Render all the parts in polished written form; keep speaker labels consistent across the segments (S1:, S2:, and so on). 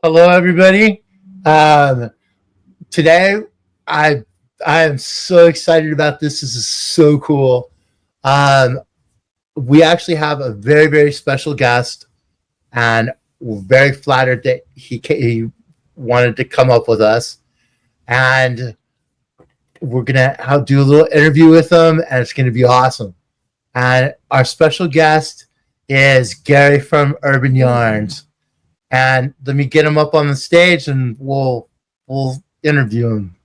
S1: Hello, everybody. Um, Today, I I am so excited about this. This is so cool. Um, we actually have a very special guest, and we're very flattered that he wanted to come up with us. And we're gonna do a little interview with him, and it's gonna be awesome. And our special guest is Gary from Urban Yarns. And let me get him up on the stage, and we'll interview him.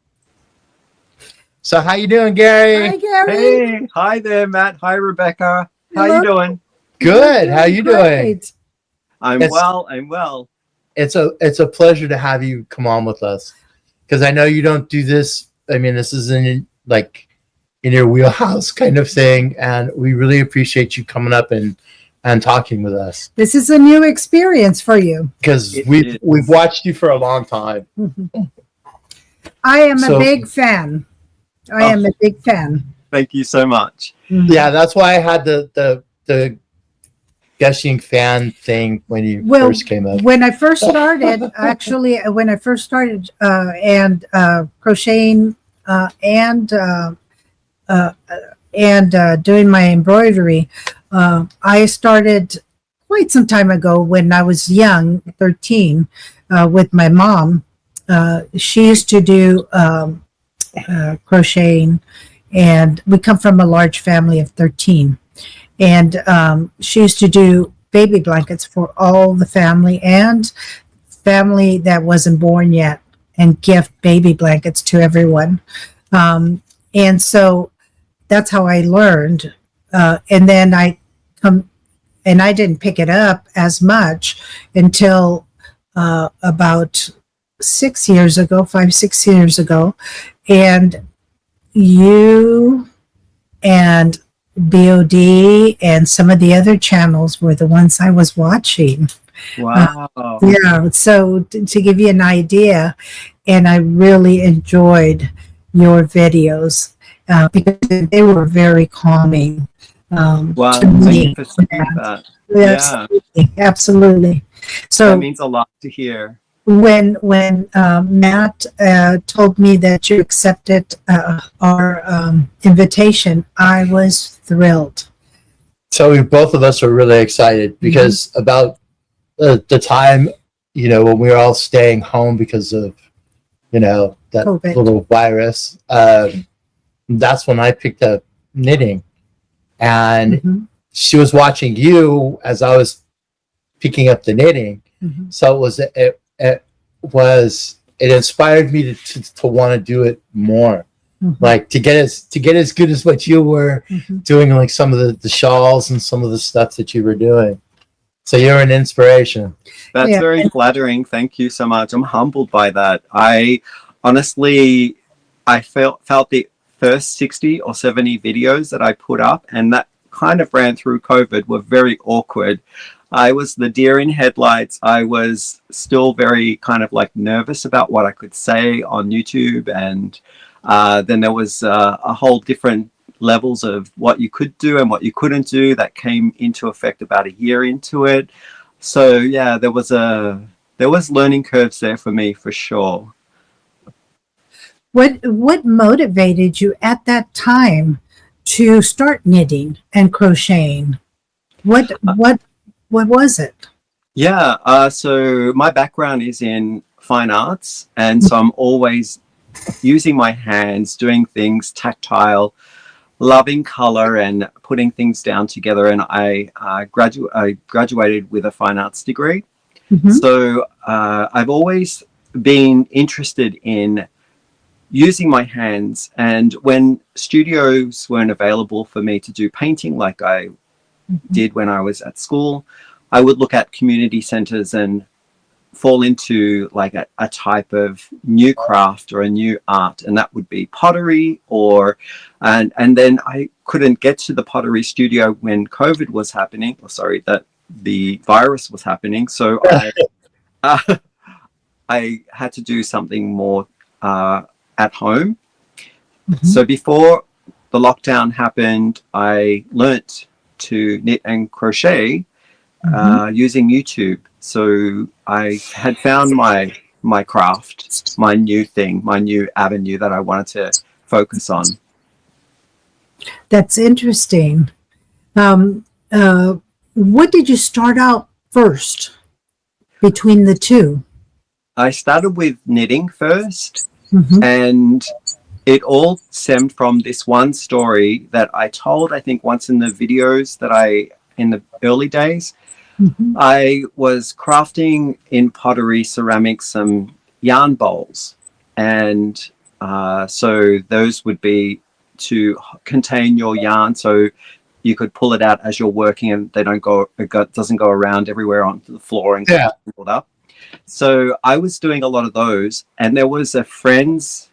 S1: So, how you doing,
S2: Hi,
S1: Gary?
S2: Gary.
S3: Hey, hi there, Matt. Hi, Rebecca. How
S2: Hello.
S3: you doing?
S1: Good. How you doing?
S2: Great.
S3: I'm
S1: It's
S3: well. I'm well.
S1: it's a pleasure to have you come on with us, because I know you don't do this. I mean, this is in your wheelhouse kind of thing, and we really appreciate you coming up and talking with us,
S2: This is a new experience for you.
S1: because
S3: It
S1: we've
S3: is.
S1: watched you for a long time.
S2: I am
S1: So
S2: a big fan. I
S3: Oh,
S2: am a big fan.
S3: thank you so much.
S1: yeah, that's why I had the gushing fan thing when you
S2: Well,
S1: first came up.
S2: when I first started, and crocheting and doing my embroidery, I started quite some time ago when I was young, 13, with my mom. She used to do crocheting, and we come from a large family of 13. And she used to do baby blankets for all the family and family that wasn't born yet, and gift baby blankets to everyone. And so that's how I learned. And then come, and I didn't pick it up as much until about 6 years ago, 5, 6 years ago. And you and BOD and some of the other channels were the ones I was watching.
S3: Wow.
S2: Yeah, so to give you an idea, and I really enjoyed your videos because they were very calming
S3: Wow.
S2: to
S3: Thank you
S2: me.
S3: for saying that.
S2: Yes,
S3: Yeah,
S2: absolutely.
S3: that
S2: So
S3: means a lot to hear.
S2: when Matt told me that you accepted our invitation, I was thrilled.
S1: So both of us are really excited, because about the time, when we were all staying home because of, that
S2: COVID.
S1: little virus, that's when I picked up knitting. And
S2: Mhm,
S1: she was watching you as I was picking up the knitting.
S2: mhm,
S1: So it inspired me to want to do it more,
S2: mhm,
S1: like to get as good as what you were
S2: mhm.
S1: doing, like some of the shawls and some of the stuff that you were doing. So you're an inspiration.
S3: That's
S2: Yeah.
S3: very flattering. Thank you so much. I'm humbled by that. I honestly, I felt the first 60 or 70 videos that I put up, and that kind of ran through COVID, were very awkward. I was the deer in headlights. I was still very kind of like nervous about what I could say on YouTube. And then there was a whole different levels of what you could do and what you couldn't do that came into effect about a year into it. So yeah, there was learning curves there for me for sure.
S2: What motivated you at that time to start knitting and crocheting? What
S3: Uh,
S2: what what was it?
S3: Yeah, so my background is in fine arts, and so I'm always using my hands, doing things tactile, loving color, and putting things down together. And I graduated with a fine arts degree.
S2: Mhm,
S3: So I've always been interested in using my hands. And when studios weren't available for me to do painting like I
S2: mhm,
S3: did when I was at school, I would look at community centers and fall into like a type of new craft or a new art, and that would be pottery. And then I couldn't get to the pottery studio when COVID was happening, or sorry, that the virus was happening. So uh, I had to do something more uh, at home.
S2: mhm,
S3: So before the lockdown happened, I learnt to knit and crochet
S2: mhm,
S3: using YouTube. So I had found my craft, my new thing, my new avenue that I wanted to focus on.
S2: That's interesting. Um, what did you start out first between the two?
S3: I started with knitting first,
S2: Mm-hmm.
S3: and it all stemmed from this one story that I told, I think, once in the videos that in the early days.
S2: Mm-hmm.
S3: I was crafting in pottery ceramics some yarn bowls, and so those would be to contain your yarn, so you could pull it out as you're working, and it doesn't go around everywhere onto the floor and get pulled up. So I was doing a lot of those, and there was a friend's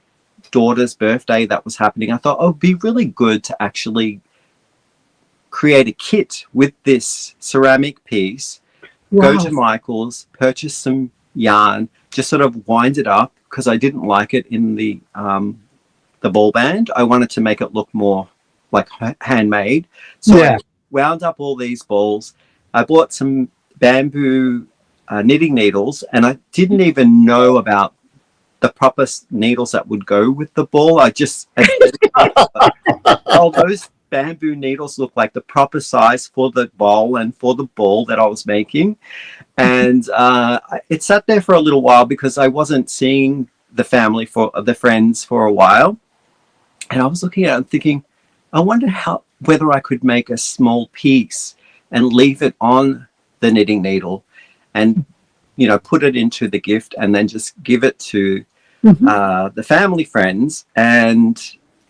S3: daughter's birthday that was happening. I thought, oh, it'd be really good to actually create a kit with this ceramic piece.
S2: Wow.
S3: Go to Michael's, purchase some yarn, just sort of wind it up, because I didn't like it in the ball band. I wanted to make it look more like handmade. So I wound up all these balls. I bought some bamboo knitting needles, and I didn't even know about the proper needles that would go with the ball. I just oh, those bamboo needles look like the proper size for the bowl and for the ball that I was making. And it sat there for a little while because I wasn't seeing the friends for a while. And I was looking at it and thinking, I wonder whether I could make a small piece and leave it on the knitting needle and, put it into the gift and then just give it to the family friends. And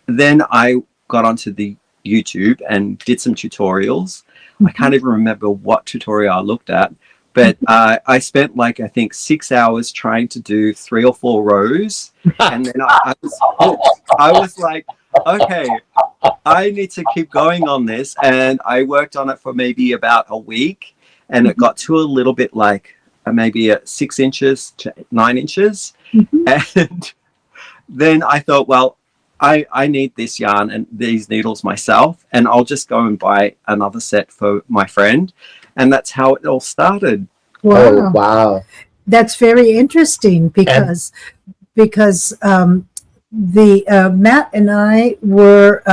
S3: then I got onto the YouTube and did some tutorials. I can't even remember what tutorial I looked at, but I spent I think 6 hours trying to do 3 or 4 rows. And then I was hooked. I was like, okay, I need to keep going on this. And I worked on it for maybe about a week, and it got to a little bit maybe 6 inches to 9 inches. And then I thought, well, I need this yarn and these needles myself, and I'll just go and buy another set for my friend. And that's how it all started.
S2: Wow.
S1: Oh, wow.
S2: That's very interesting because Matt and I were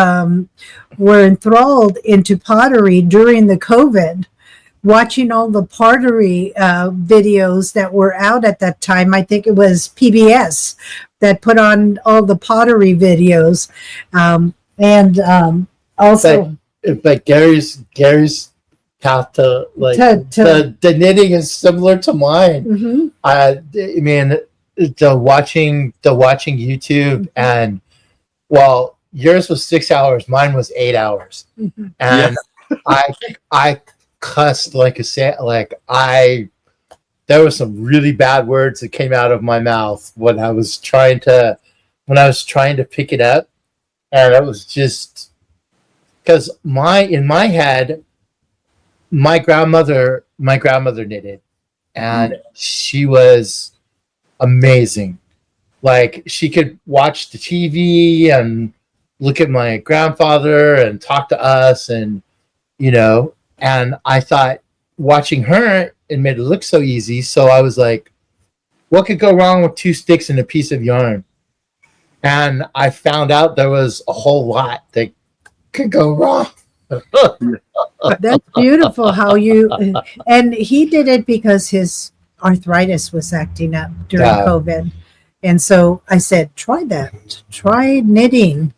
S2: enthralled into pottery during the COVID, watching all the pottery videos that were out at that time. I think it was PBS that put on all the pottery videos, also.
S1: But Gary's path to the knitting is similar to mine.
S2: Mm-hmm.
S1: I mean, the watching YouTube, and well, yours was 6 hours, mine was 8 hours, and I cussed there was some really bad words that came out of my mouth when I was trying to pick it up, and it was just because in my head, my grandmother knitted, and she was amazing. Like, she could watch the TV and look at my grandfather and talk to us, and and I thought watching her, it made it look so easy. So I was like, what could go wrong with 2 sticks and a piece of yarn? And I found out there was a whole lot that could go wrong.
S2: That's beautiful how and he did it because his arthritis was acting up during COVID. And so I said, try knitting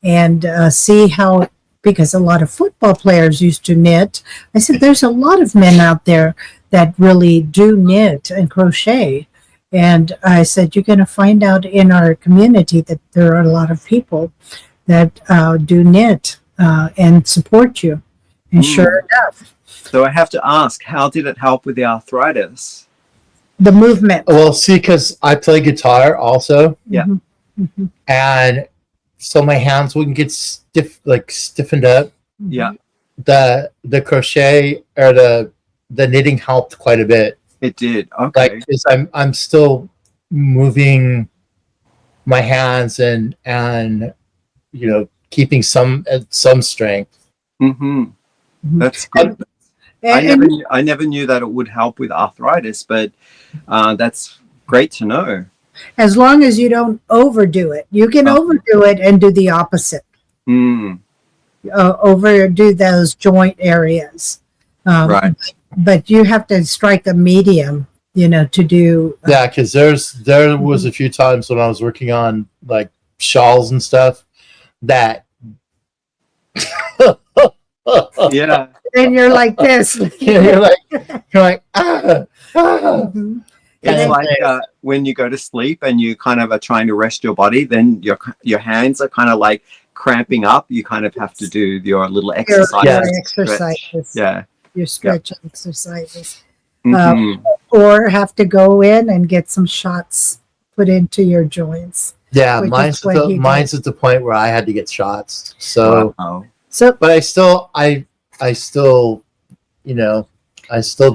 S2: and see how, because a lot of football players used to knit. I said, there's a lot of men out there that really do knit and crochet. And I said, you're going to find out in our community that there are a lot of people that do knit and support you. And sure enough.
S3: So I have to ask, how did it help with the arthritis?
S2: The movement.
S1: Well, see, because I play guitar also.
S3: Yeah.
S2: Mm-hmm.
S1: And so my hands wouldn't get stiffened up.
S3: Yeah.
S1: The crochet or the knitting helped quite a bit.
S3: It did. Okay.
S1: Because I'm still moving my hands and keeping some strength.
S3: Mm-hmm. That's good. I never knew that it would help with arthritis, but that's great to know.
S2: As long as you don't overdo it. You can overdo it and do the opposite.
S3: Mm,
S2: Overdo those joint areas.
S3: right.
S2: But you have to strike a medium, to do.
S1: Yeah, because there was a few times when I was working on like shawls and stuff that
S3: Yeah.
S2: And you're like this.
S1: you're like ah.
S2: Mhm.
S3: It's
S2: then-
S3: like when you go to sleep and you kind of are trying to rest your body, then your hands are kind of like cramping up. You kind of have to do your little exercises.
S2: Your
S3: to
S2: exercises.
S3: stretch. Yeah.
S2: Your stretch exercises.
S3: Mhm.
S2: Or have to go in and get some shots put into your joints.
S1: Yeah,
S2: Which
S1: mine's
S2: is what he
S1: mine's at the point where I had to get shots. So,
S3: Wow.
S2: So
S1: but I still I still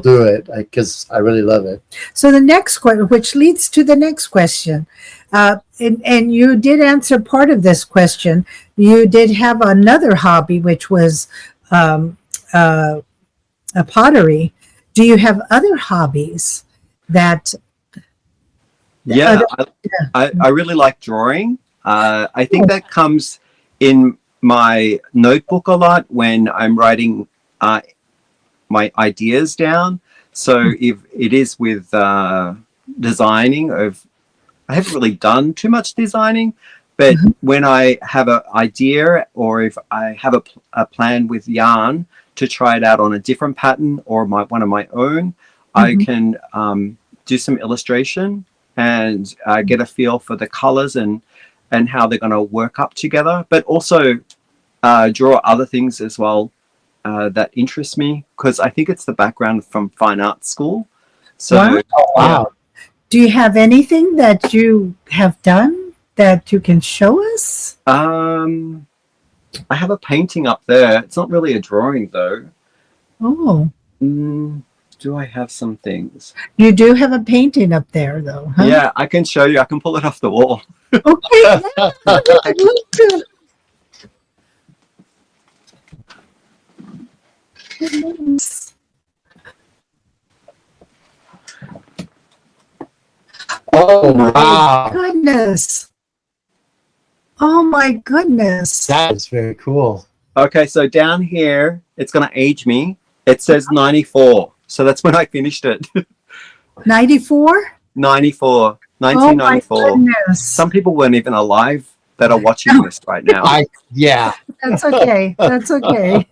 S1: do it because I really love it.
S2: So the next question, which leads to the next question, and you did answer part of this question. You did have another hobby, which was a pottery. Do you have other hobbies that?
S3: Yeah, I really like drawing. I think that comes in my notebook a lot when I'm writing my ideas down. So if it is with designing, I haven't really done too much designing, but when I have an idea or if I have a plan with yarn to try it out on a different pattern or one of my own, I can do some illustration and get a feel for the colors and how they're going to work up together, but also draw other things as well that interest me, because I think it's the background from fine art school. So
S2: Wow.
S1: Wow.
S2: Do you have anything that you have done that you can show us?
S3: I have a painting up there. It's not really a drawing though.
S2: Oh,
S3: Do I have some things?
S2: you do have a painting up there, though, huh?
S3: Yeah, I can show you. I can pull it off the wall.
S2: Okay. Yeah, I'd love to. Goodness.
S1: Oh wow,
S2: Goodness. Oh my goodness.
S1: that is very cool.
S3: Okay, so down here, it's going to age me. It says 94. So that's when I finished it.
S2: 94?
S3: 94.
S2: Oh my
S3: 1994.
S2: goodness.
S3: Some people weren't even alive that are watching this right now.
S1: Yeah.
S2: That's okay. That's okay.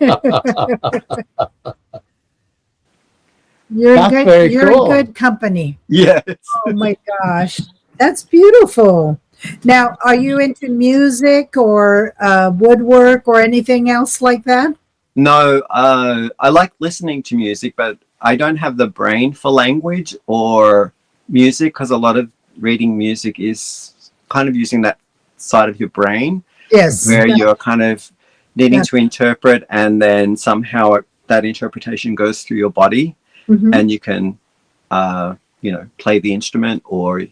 S2: You're
S1: That's
S2: good.
S1: very
S2: You're
S1: cool.
S2: in good company.
S3: Yes.
S2: Oh my gosh. That's beautiful. Now, are you into music or woodwork or anything else like that?
S3: No, I like listening to music, but I don't have the brain for language or music, because a lot of reading music is kind of using that side of your brain
S2: Yes.
S3: where you're kind of needing to interpret, and then somehow that interpretation goes through your body,
S2: Mhm.
S3: and you can, play the instrument or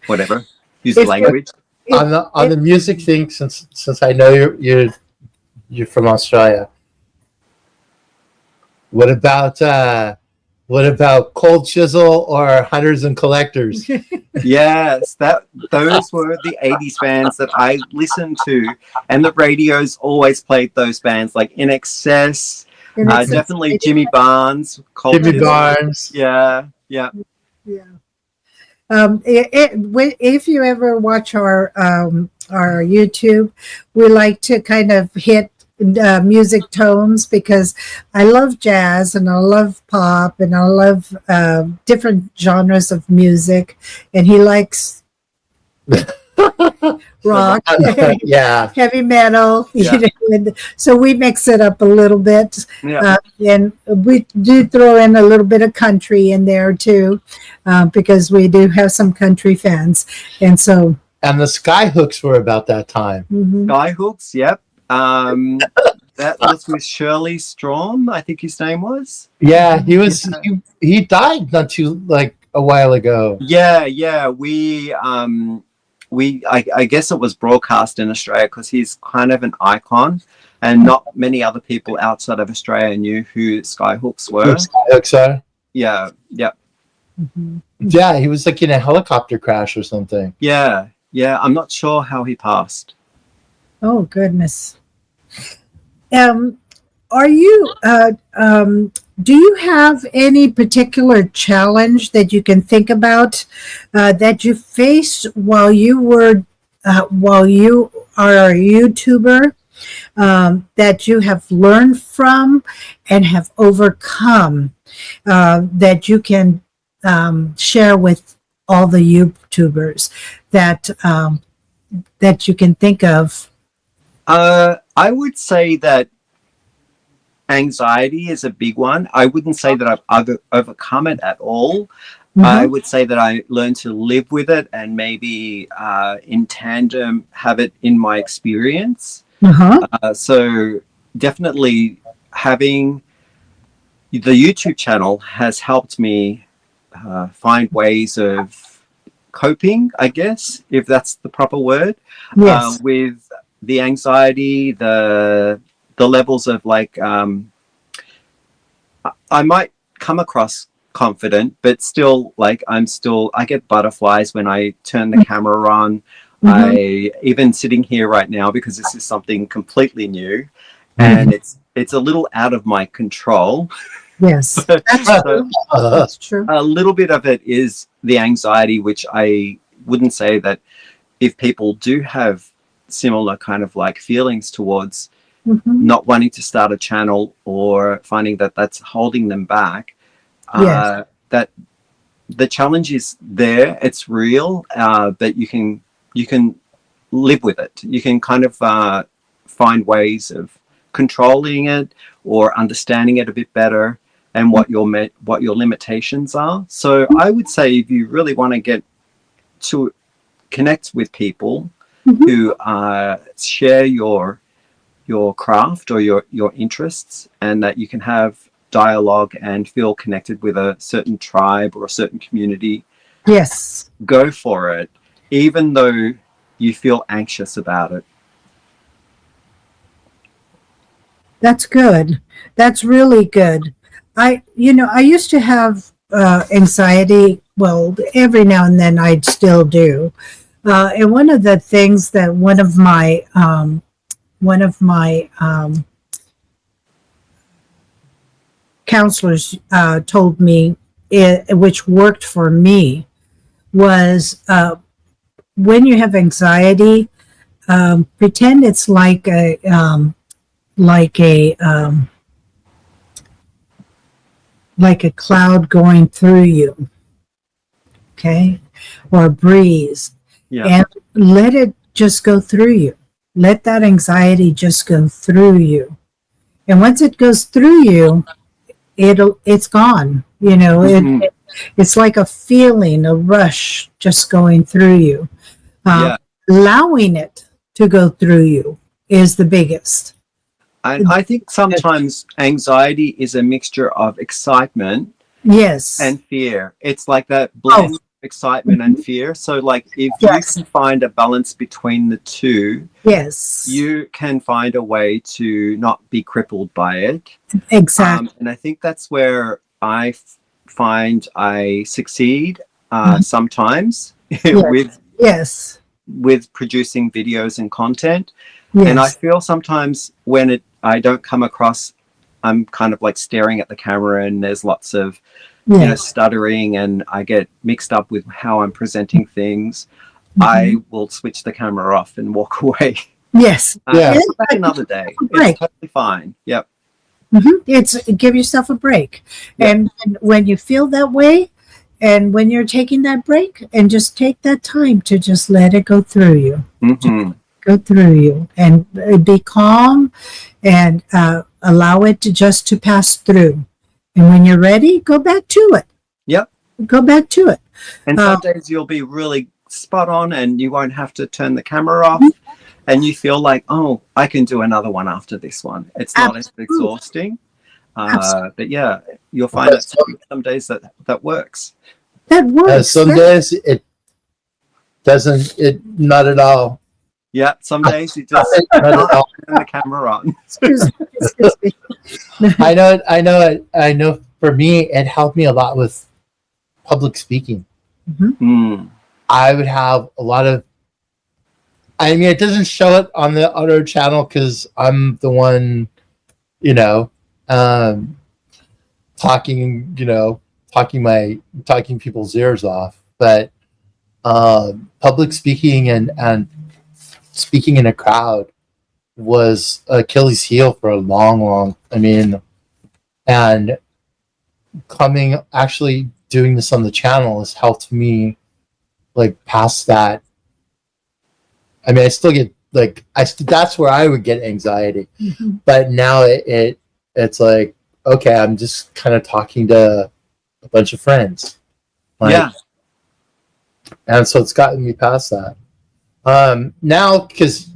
S3: whatever, use the
S2: If you're-
S3: language.
S1: On the music thing, since I know you're from Australia, what about Cold Chisel or Hunters and Collectors?
S3: Yes, those were the 80s bands that I listened to, and the radios always played those bands, like In Excess,
S2: And it's-
S3: definitely Jimmy Barnes, Cold
S1: Jimmy
S3: Chisel.
S1: Barnes.
S3: Yeah.
S2: Yeah. If you ever watch our YouTube, we like to kind of hit music tones, because I love jazz and I love pop and I love different genres of music, and he likes rock,
S1: Yeah.
S2: heavy metal.
S3: Yeah.
S2: And so we mix it up a little bit.
S3: Yeah.
S2: And we do throw in a little bit of country in there too, because we do have some country fans. And so.
S1: And the Skyhooks were about that time.
S2: Mhm.
S3: Skyhooks, yep. That was with Shirley Strawn, I think his name was.
S1: Yeah, he died not too a while ago.
S3: Yeah. I guess it was broadcast in Australia because he's kind of an icon. and not many other people outside of Australia knew who Skyhooks were.
S1: Skyhooks.
S3: Yeah, yeah,
S1: Yeah, he was like in a helicopter crash or something.
S3: yeah, yeah. I'm not sure how he passed.
S2: Oh goodness. Are you? Do you have any particular challenge that you can think about that you faced while you are a YouTuber that you have learned from and have overcome that you can share with all the YouTubers that you can think of?
S3: I would say that anxiety is a big one. I wouldn't say that I've overcome it at all. I would say that I learned to live with it and maybe in tandem have it in my experience. So definitely having the YouTube channel has helped me find ways of coping, I guess, if that's the proper word,
S2: Yes.
S3: with the anxiety, the levels of like, I might come across confident, but still like I get butterflies when I turn the camera on. I even sitting here right now, because this is something completely new and it's a little out of my control.
S2: Yes. That's true.
S3: A little bit of it is the anxiety, which I wouldn't say that if people do have similar kind of like feelings towards not wanting to start a channel or finding that that's holding them back,
S2: Yes.
S3: that the challenge is there, it's real, but you can live with it. You can kind of find ways of controlling it or understanding it a bit better and what your limitations are. So I would say if you really want to get to connect with people who share your craft or your interests, and that you can have dialogue and feel connected with a certain tribe or a certain community,
S2: Yes.
S3: go for it, even though you feel anxious about it.
S2: That's good. That's really good. I used to have anxiety. Well, every now and then I still do. And one of the things that one of my counselors told me, which worked for me, was when you have anxiety, pretend it's like a cloud going through you, okay, or a breeze, and let it just go through you. Let that anxiety just go through you, and once it goes through you, it's gone. It's like a feeling, a rush just going through you. Allowing it to go through you is the biggest.
S3: And I think sometimes anxiety is a mixture of excitement and fear. It's like that blend of excitement and fear. So like if you can find a balance between the two, you can find a way to not be crippled by it.
S2: Exactly.
S3: And I think that's where I find I succeed sometimes with producing videos and content. And I feel sometimes when I don't come across, I'm kind of like staring at the camera and there's lots of stuttering and I get mixed up with how I'm presenting things. I will switch the camera off and walk away. Back another day. It's totally fine. Yep.
S2: It's give yourself a break. And when you feel that way, and when you're taking that break, and just take that time to just let it go through you. Go through you and be calm and allow it to pass through. And when you're ready, go back to it. Go back to it.
S3: And some days you'll be really spot on and you won't have to turn the camera off and you feel like, oh, I can do another one after this one. It's not as exhausting. But yeah, you'll find that some days that works.
S2: That works.
S1: Some days it doesn't, not at all.
S3: Yeah, some days you just
S1: Not at all.
S3: turn the camera on.
S2: Excuse me. Excuse me.
S1: I know. For me, it helped me a lot with public speaking.
S3: Mm.
S1: I would have a lot of. I mean, it doesn't show it on the other channel because I'm the one, you know, um, talking, talking people's ears off. But public speaking and speaking in a crowd was Achilles' heel for a long. I mean, and actually doing this on the channel has helped me like past that. I mean, I still get like that's where I would get anxiety, but now it's like, okay, I'm just kind of talking to a bunch of friends, like,
S3: Yeah.
S1: and so it's gotten me past that. Now, because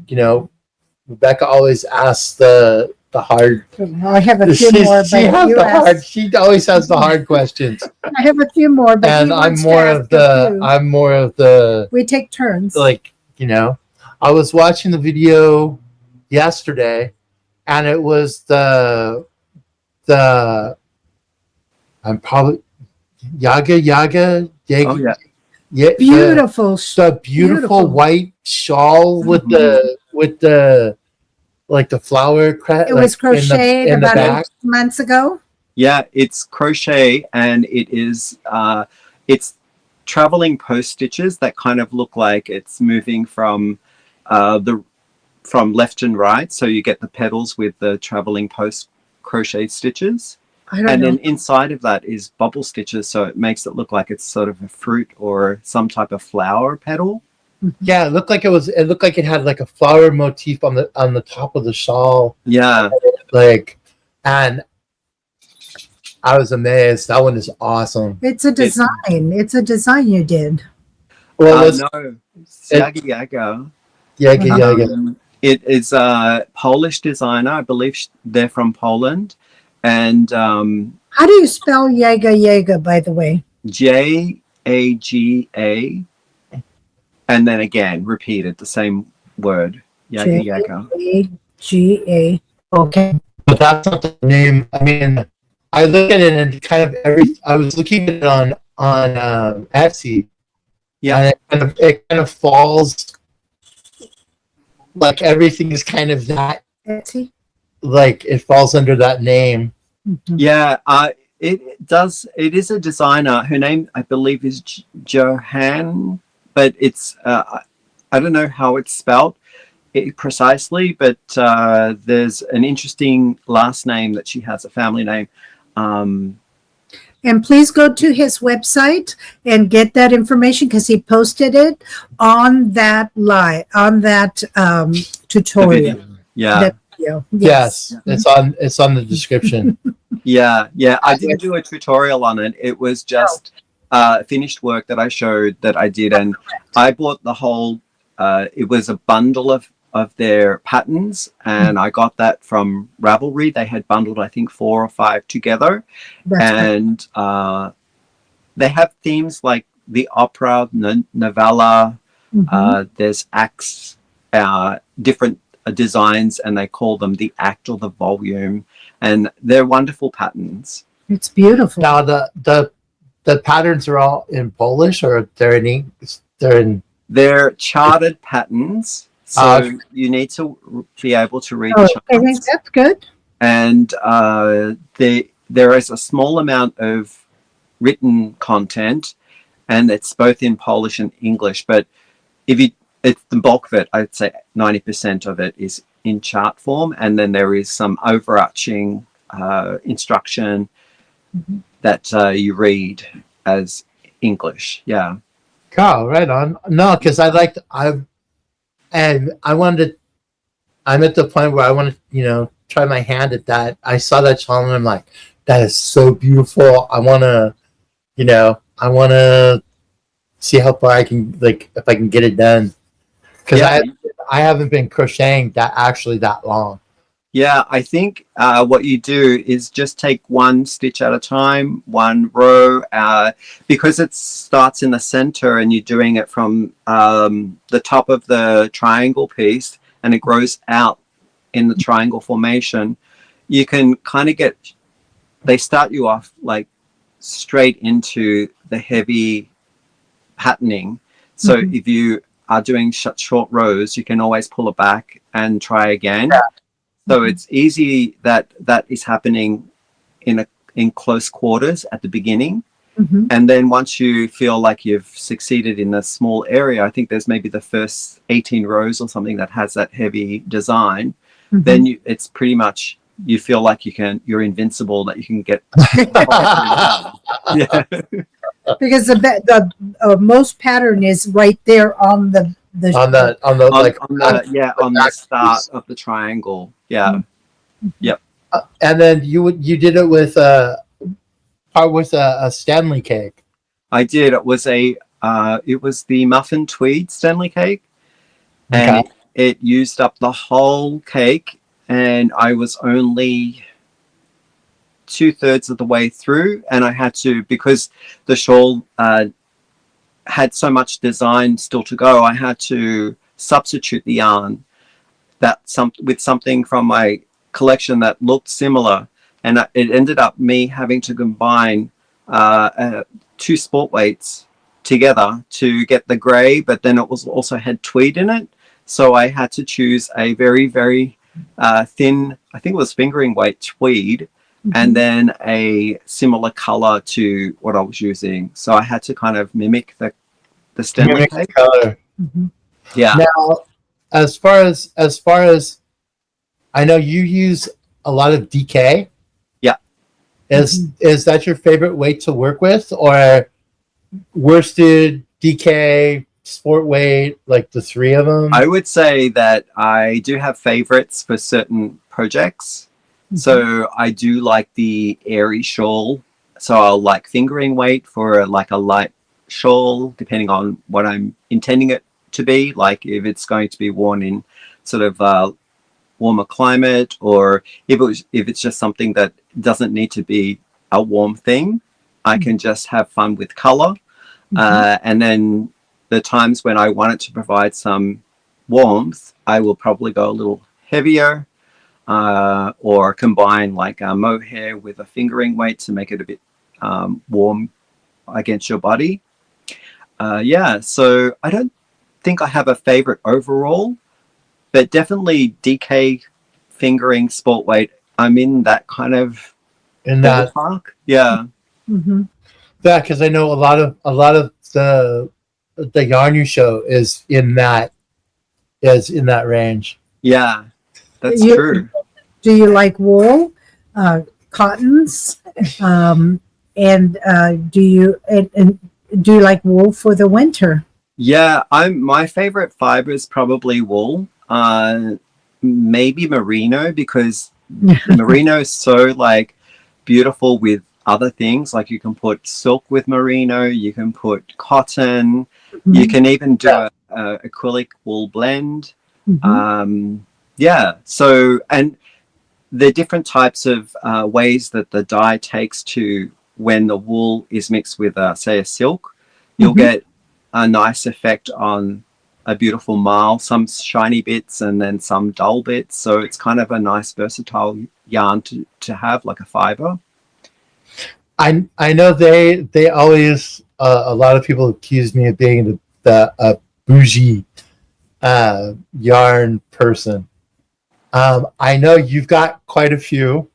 S1: Rebecca always asks the hard.
S2: I have a few more, but you asked.
S1: She always has the hard questions,
S2: I have a few more, but
S1: and
S2: he
S1: I'm
S2: wants to
S1: more
S2: ask
S1: of
S2: a
S1: the.
S2: few.
S1: I'm more of the.
S2: We take turns.
S1: Like, I was watching the video yesterday, and it was the I'm probably Yaga.
S3: Oh yeah.
S1: Yeah,
S2: Beautiful.
S1: the beautiful white shawl with the like the flower
S2: It was crocheted
S1: in the
S2: about
S1: back.
S2: 8 months ago.
S3: Yeah, it's crochet, and it's traveling post stitches that kind of look like it's moving from from left and right. So you get the petals with the traveling post crochet stitches.
S2: I don't
S3: And
S2: know.
S3: then inside of that is bubble stitches, so it makes it look like it's sort of a fruit or some type of flower petal.
S1: Yeah, it looked like it had like a flower motif on the top of the shawl.
S3: Yeah.
S1: Like, and I was amazed. That one is awesome.
S2: It's a design. It's a design you did.
S1: Well,
S3: No, it's Yaga Yaga.
S1: yeah.
S3: It is a Polish designer. I believe they're from Poland. And
S2: How do you spell Yaga, by the way?
S3: Jaga, and then again repeated the same word. Yaga Yaga.
S2: Jaga. Okay.
S1: But that's not the name. I mean, I look at it and kind of I was looking at it on Etsy.
S3: Yeah.
S1: And it kind of falls like everything is kind of that.
S2: Etsy.
S1: Like it falls under that name.
S2: Mm-hmm.
S3: Yeah. It does. It is a designer. Her name, I believe, is Johann, but it's I don't know how it's spelled precisely, but there's an interesting last name that she has, a family name.
S2: And please go to his website and get that information because he posted it on that tutorial.
S3: Yeah.
S2: That video.
S1: Yes, it's on the description.
S3: Yeah. I didn't do a tutorial on it. It was just finished work that I showed that I did, and I bought the whole. It was a bundle of their patterns, and I got that from Ravelry. They had bundled, I think, 4 or 5 together. And they have themes like the opera, novella. There's acts, different designs, and they call them the act or the volume, and they're wonderful patterns.
S2: It's beautiful.
S1: Now the patterns are all in Polish, or they're in
S3: They're charted patterns, so you need to be able to read charts.
S2: I think that's good.
S3: And there is a small amount of written content, and it's both in Polish and English. But it's the bulk of it, I'd say 90% of it is in chart form, and then there is some overarching instruction that you read as English. Yeah.
S1: Oh, right on. No, because I'm at the point where I want to, try my hand at that. I saw that channel and I'm like, that is so beautiful. I want to see how far I can, like, if I can get it done. Because I haven't been crocheting that long.
S3: Yeah, I think what you do is just take one stitch at a time, one row, because it starts in the center and you're doing it from the top of the triangle piece and it grows out in the triangle formation. You can kind of they start you off like straight into the heavy patterning. So
S2: Mhm.
S3: if you are doing short rows, you can always pull it back and try again. So
S2: Mhm.
S3: it's easy that is happening in close quarters at the beginning.
S2: Mhm.
S3: And then once you feel like you've succeeded in a small area, I think there's maybe the first 18 rows or something that has that heavy design, then
S2: Mhm.
S3: it's pretty much you feel like you're invincible, that you can get the whole thing done. Yeah.
S2: Because the most pattern is right there on
S1: On the like the
S3: On the
S1: back
S3: start
S1: piece.
S3: of the triangle. Yeah.
S2: Mhm.
S3: Yep.
S1: And then you did it with a Stanley cake.
S3: I did. It was the muffin tweed Stanley cake, and
S1: Okay.
S3: it used up the whole cake, and I was only 2/3 of the way through, and I had to, because the shawl had so much design still to go, I had to substitute the yarn with something from my collection that looked similar, and it ended up me having to combine two sport weights together to get the grey, but then it was also had tweed in it, so I had to choose a very very thin, I think it was fingering weight tweed, and
S2: Mhm.
S3: then a similar color to what I was using. So I had to kind of mimic the Stanley
S1: Mimic the
S3: cake.
S1: color.
S2: Mhm.
S3: Yeah,
S1: Now, as far as I know, you use a lot of DK.
S3: yeah.
S2: Mhm.
S1: Is that your favorite weight to work with, or worsted, DK, sport weight, like the three of them?
S3: I would say that I do have favorites for certain projects.
S2: Mhm.
S3: So I do like the airy shawl. So I'll like fingering weight for like a light shawl, depending on what I'm intending it to be. Like if it's going to be worn in sort of warmer climate, or if it's just something that doesn't need to be a warm thing, I can just have fun with color.
S2: Mhm.
S3: And then the times when I want it to provide some warmth, I will probably go a little heavier, or combine like a mohair with a fingering weight to make it a bit warm against your body. Yeah, so I don't think I have a favorite overall, but definitely DK fingering sport weight. I'm in that kind of
S1: In that,
S3: ballpark. Yeah,
S2: Mhm.
S1: yeah, because I know a lot of the yarn you show is in that range.
S3: yeah, that's
S2: You,
S3: true.
S2: do you like wool, cottons, um, and and do you like wool for the winter?
S3: Yeah, I'm my favorite fiber is probably wool. Maybe merino, because merino is so like beautiful with other things. Like you can put silk with merino, you can put cotton, you
S2: Mhm.
S3: can even do a acrylic wool blend.
S2: Mhm.
S3: Um, yeah, so and the different types of ways that the dye takes to when the wool is mixed with, say, a silk, you'll
S2: Mhm.
S3: get a nice effect on a beautiful marl, some shiny bits and then some dull bits. So it's kind of a nice versatile yarn to have, like a fiber.
S1: I know they always a lot of people accuse me of being the bougie yarn person. I know you've got quite a few.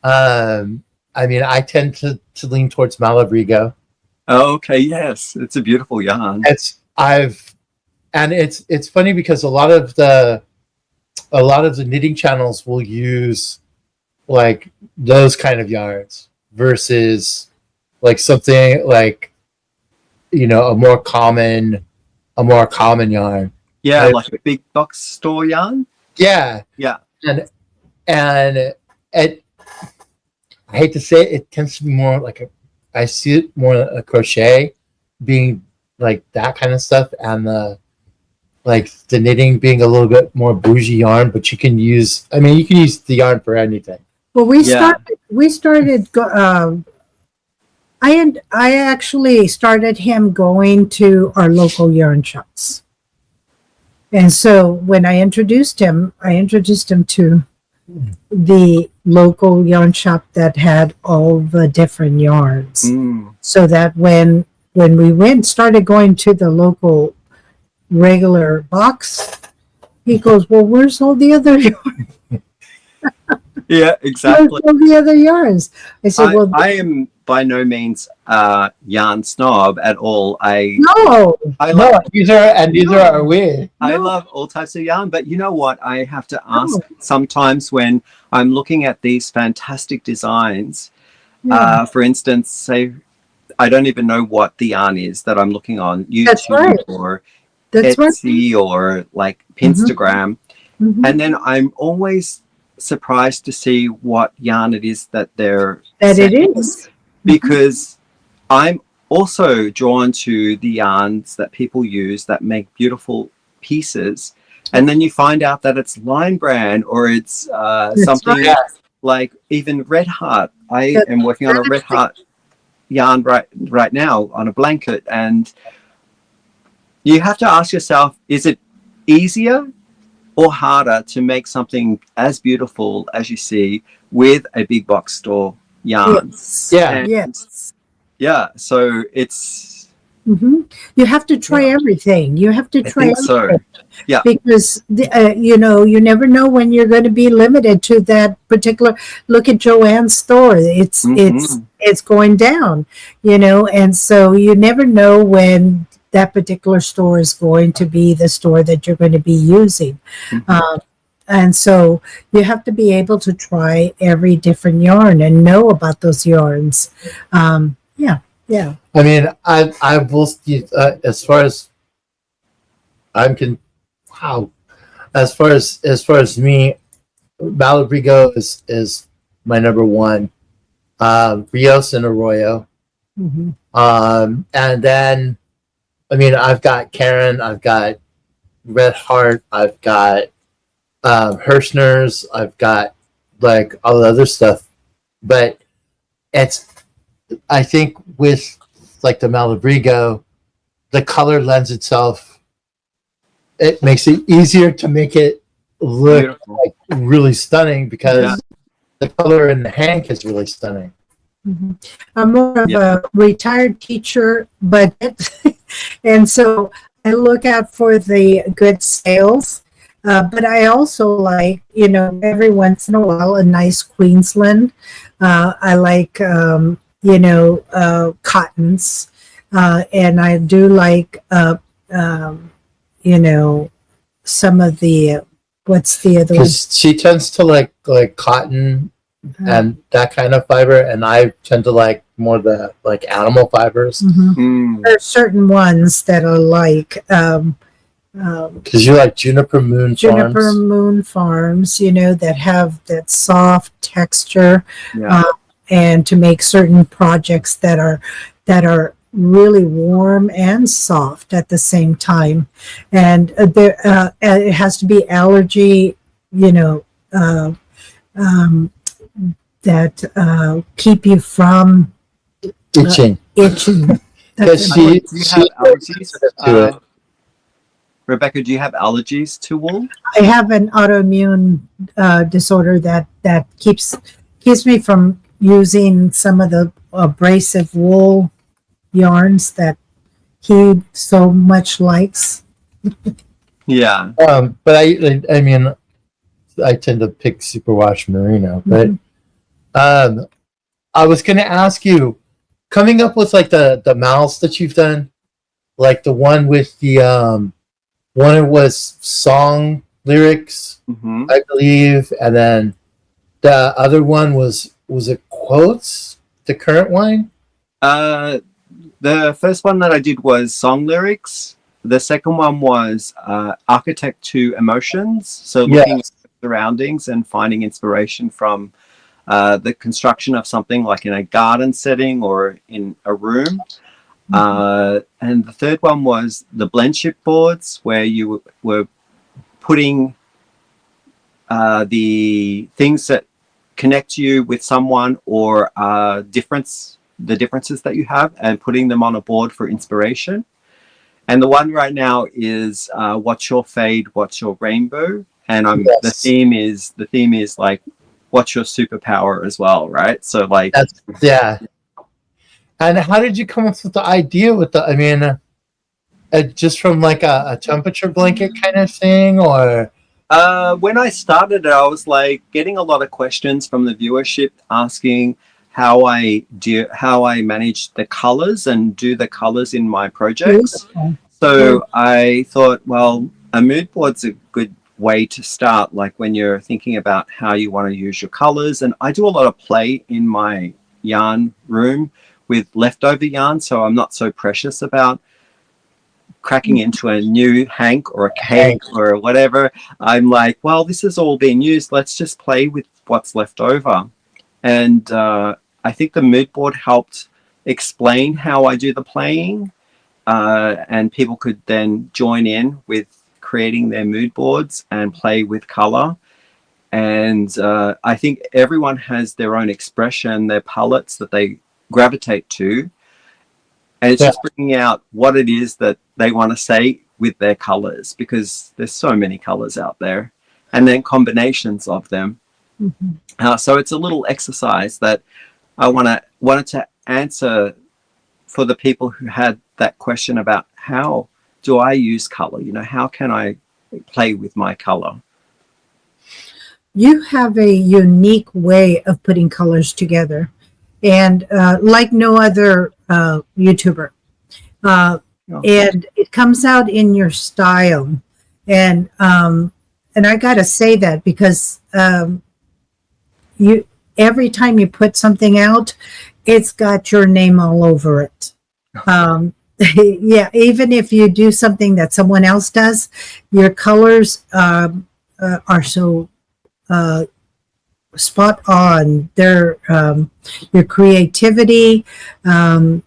S1: I mean, I tend to lean towards Malabrigo.
S3: Oh, okay, yes, it's a beautiful yarn.
S1: It's I've and it's funny because a lot of the knitting channels will use like those kind of yarns versus like something like a more common yarn.
S3: Yeah,
S1: And
S3: like a big box store yarn.
S1: yeah,
S3: Yeah,
S1: and it, I hate to say it, it tends to be more like I see it more a crochet being like that kind of stuff, and like the knitting being a little bit more bougie yarn, but you can use. I mean, you can use the yarn for anything.
S2: Well, we
S3: Yeah.
S2: started. I actually started him going to our local yarn shops, and so when I introduced him to the local yarn shop that had all the different yarns.
S3: Mm.
S2: So that when we started going to the local regular box, he goes, "Well, where's all the other
S3: Yeah, exactly.
S2: all the other yarns?" I said, "Well,
S3: I am by no means yarn snob at all.
S2: no,
S3: I
S1: No,
S3: love
S1: neither are we.
S3: I
S2: no,
S3: love all types of yarn, but you know what? I have to ask
S2: no,
S3: sometimes when I'm looking at these fantastic designs.
S2: yeah,
S3: For instance, say I don't even know what the yarn is that I'm looking on
S2: that's
S3: YouTube
S2: right,
S3: or
S2: that's right."
S3: Etsy or like
S2: Mhm,
S3: Pinstagram,
S2: mhm.
S3: and then I'm always surprised to see what yarn it is that they're
S2: That it
S3: saying
S2: is.
S3: because I'm also drawn to the yarns that people use that make beautiful pieces. And then you find out that it's Line Brand or it's
S2: That's right.
S3: something like even Red Heart. I
S2: That's
S3: am working on a Red
S2: exactly.
S3: Heart yarn right now on a blanket, and you have to ask yourself: is it easier or harder to make something as beautiful as you see with a big box store yarn?
S2: Yes.
S1: Yeah,
S3: And
S2: Yes.
S3: yeah, so it's
S2: Hmm. You have to try
S3: yeah,
S2: everything. You have to
S3: I
S2: try
S3: think so.
S2: everything
S3: Yeah.
S2: because you never know when you're going to be limited to that particular. Look at Joanne's store;
S3: Hmm.
S2: it's going down, and so you never know when that particular store is going to be the store that you're going to be using.
S3: Hmm.
S2: Um, and so you have to be able to try every different yarn and know about those yarns. Yeah, yeah.
S1: I mean, I will. As far as I'm can, wow. As far as me, Malabrigo is my number one. Rios and Arroyo.
S2: Hmm.
S1: And then I mean, I've got Karen, I've got Red Heart, I've got Hirschner's, I've got like all the other stuff. But it's I think with like the Malabrigo, the color lends itself. It makes it easier to make it look
S3: Beautiful.
S1: like really stunning
S3: Yeah.
S1: because the color in the hank is really stunning.
S2: Hmm. I'm more of
S3: Yeah.
S2: a retired teacher, but and so I look out for the good sales. But I also like, every once in a while, a nice Queensland. I like, cottons, and I do like, you know, some of the what's the other one?
S1: Because she tends to like cotton
S2: Uh,
S1: and that kind of fiber, and I tend to like more the like animal fibers
S2: mhm.
S3: Mm.
S2: There are certain ones that are like
S1: because you like Juniper Moon
S2: Juniper
S1: Farms.
S2: Moon Farms, that have that soft texture,
S3: Yeah.
S2: uh, and to make certain projects that are really warm and soft at the same time, and it has to be allergy, you know, uh, um, that keep you from
S1: Itching
S2: itching.
S1: because
S2: That's
S3: Do
S2: important.
S3: you
S1: she's
S3: have
S1: very
S3: allergies?
S1: sensitive to it.
S3: Rebecca, do you have allergies to wool?
S2: I have an autoimmune disorder that keeps me from using some of the abrasive wool yarns that he so much likes.
S3: Yeah.
S1: But I mean I tend to pick superwash merino, but
S2: Mhm.
S1: um, I was going to ask you, coming up with like the mouths that you've done, like the one with the one it was song lyrics,
S3: Hmm.
S1: I believe, and then the other one was it quotes? The current one,
S3: Uh, the first one that I did was song lyrics. The second one was architect to emotions. So looking at
S1: yes,
S3: surroundings and finding inspiration from the construction of something like in a garden setting or in a room. And the third one was the blend chip boards, where you were putting the things that connect you with someone or the differences that you have, and putting them on a board for inspiration. And the one right now is what's your fade, what's your rainbow, and the theme is like what's your superpower as well, right? So like
S1: yeah. And how did you come up with the idea with the? I mean, just from like a temperature blanket kind of thing, or?
S3: When I started it, I was like getting a lot of questions from the viewership asking how I manage the colors and do the colors in my projects.
S2: Beautiful.
S3: So I thought, well, a mood board's a good way to start, like when you're thinking about how you want to use your colors. And I do a lot of play in my yarn room with leftover yarn, so I'm not so precious about cracking into a new hank or a cake or whatever. I'm like, well, this has all been used. Let's just play with what's left over. And I think the mood board helped explain how I do the playing, and people could then join in with creating their mood boards and play with color. And I think everyone has their own expression, their palettes that they gravitate to. And it's just bringing out what it is that they want to say with their colors, because there's so many colors out there, and then combinations of them. So it's a little exercise that I wanted to answer for the people who had that question about how do I use color? You know, how can I play with my color?
S2: You have a unique way of putting colors together, and like no other YouTuber. And it comes out in your style, and I gotta say that because you every time you put something out, it's got your name all over it. Yeah, even if you do something that someone else does, your colors are so spot on. They're your creativity, the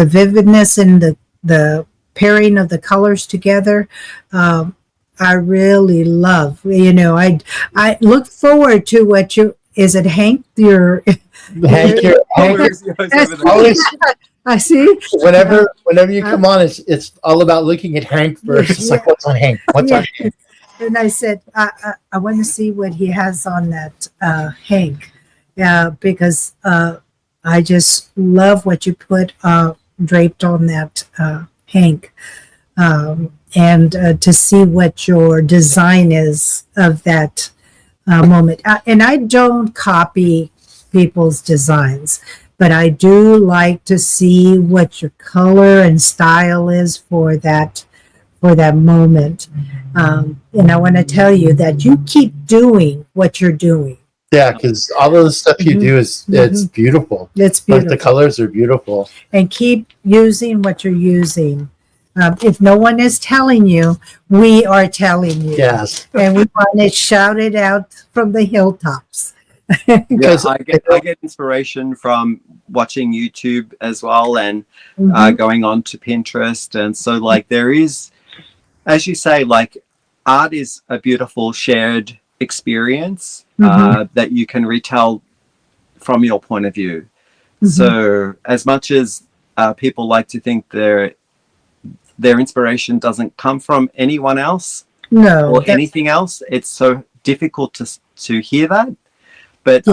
S2: vividness and the pairing of the colors together. I really love. You know, I look forward to what you. Is it Hank?
S1: Hank, always.
S2: I see.
S1: Whenever you come on, it's all about looking at Hank first. It's like, what's on Hank? What's on Hank?
S2: And I said, I want to see what he has on that Hank. Yeah, because I just love what you put draped on that Hank. And to see what your design is of that moment. And I don't copy people's designs, but I do like to see what your color and style is for that moment. And I want to tell you that you keep doing what you're doing.
S1: Yeah, because all of the stuff you do is it's beautiful.
S2: It's beautiful.
S1: Like the colors are beautiful.
S2: And keep using what you're using. If no one is telling you, we are telling you.
S1: Yes.
S2: And we want to shout it out from the hilltops.
S3: Because I get inspiration from watching YouTube as well, and going on to Pinterest. And so like there is, as you say, like art is a beautiful shared experience that you can retell from your point of view. So as much as people like to think their inspiration doesn't come from anyone else or anything else, it's so difficult to hear that. But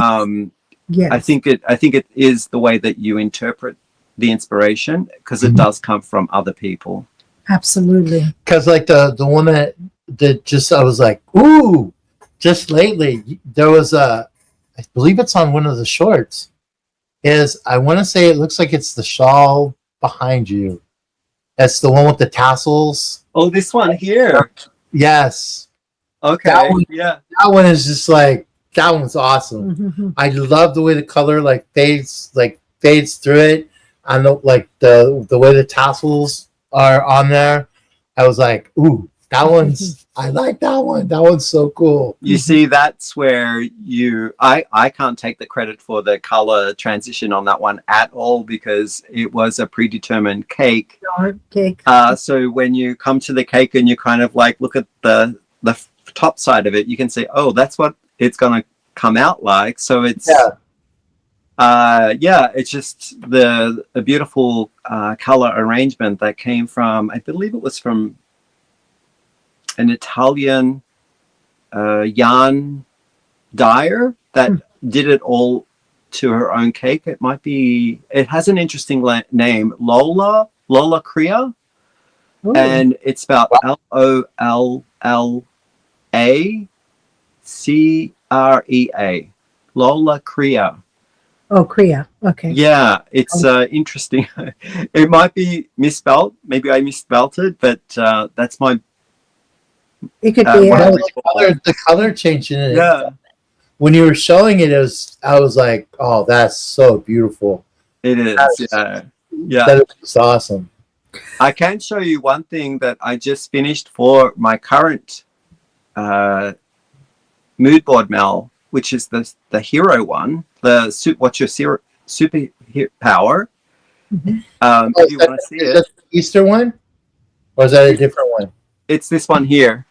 S2: yes.
S3: I think it is the way that you interpret the inspiration, because it does come from other people.
S2: Absolutely.
S1: Because like the one that just I was like, ooh, just lately there was I believe it's on one of the shorts. I want to say it looks like it's the shawl behind you. That's the one with the tassels.
S3: Oh, this one here.
S1: Yes.
S3: Okay.
S1: That one,
S3: yeah.
S1: That one is just like, that one's awesome. I love the way the color fades through it. I know like the way the tassels are on there. I was like, ooh, That one's, I like that one. That one's so cool.
S3: You see, that's where I can't take the credit for the color transition on that one at all because it was a predetermined cake.
S2: Cake.
S3: So when you come to the cake and you kind of like look at the top side of it, you can see, oh, that's what it's going to come out like. So it's, it's just a beautiful color arrangement that came from, I believe it was from an Italian yarn dyer that did it all to her own cake. It has an interesting name, Lola Crea, and it's spelled LOLLACREA. Lola Crea.
S2: Oh, Crea. Okay.
S3: Yeah, it's interesting. It might be misspelled. Maybe I misspelled it, but that's my.
S2: It could be.
S1: The color change in it.
S3: Yeah.
S1: When you were showing it, I was like, "Oh, that's so beautiful."
S3: It is. Yeah.
S1: That is awesome.
S3: I can show you one thing that I just finished for my current mood board Mel, which is the hero one. What's your super power?
S2: Mm-hmm.
S3: If you want to see it,
S1: is that the Easter one, or is that a different one?
S3: It's this one here.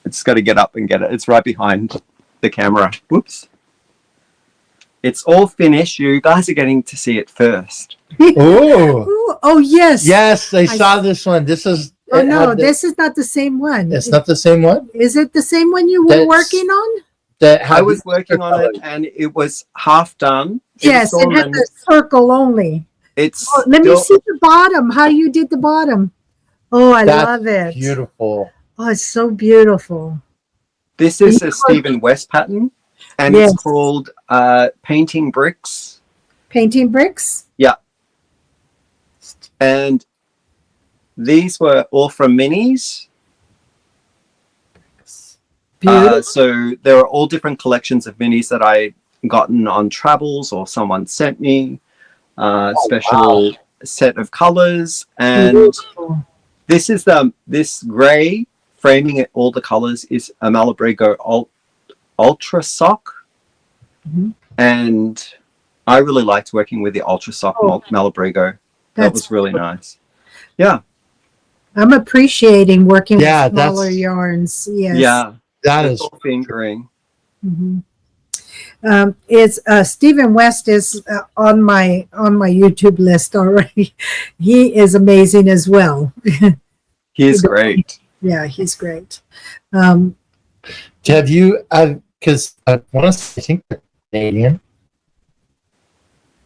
S3: It's got to get up and get it. It's right behind the camera. Whoops. It's all finished. You guys are getting to see it first.
S2: Oh, yes.
S1: Yes, I saw this one. This is.
S2: Oh, no, this is not the same one.
S1: It's not the same one?
S2: Is it the same one you were working on?
S3: I was working on it, and it was half done.
S2: Yes, it had the circle only. Let me see the bottom, how you did the bottom. Oh, I love it.
S1: Beautiful.
S2: Oh, it's so beautiful.
S3: This is a Stephen West pattern, and it's called Painting Bricks.
S2: Painting Bricks?
S3: Yeah. And these were all from minis. So there are all different collections of minis that I gotten on travels or someone sent me. Special set of colors, and this is this gray framing it. All the colors is a Malabrigo Ultra Sock, and I really liked working with the Ultra Sock Malabrigo. That was really nice. Yeah,
S2: I'm appreciating working with smaller yarns. Yes.
S3: Yeah,
S1: that is
S3: all fingering.
S2: Mm-hmm. It's Stephen West is on my YouTube list already. He is amazing as well.
S3: He's great.
S2: Yeah, he's great.
S1: Have you? Because I want to think they're Canadian,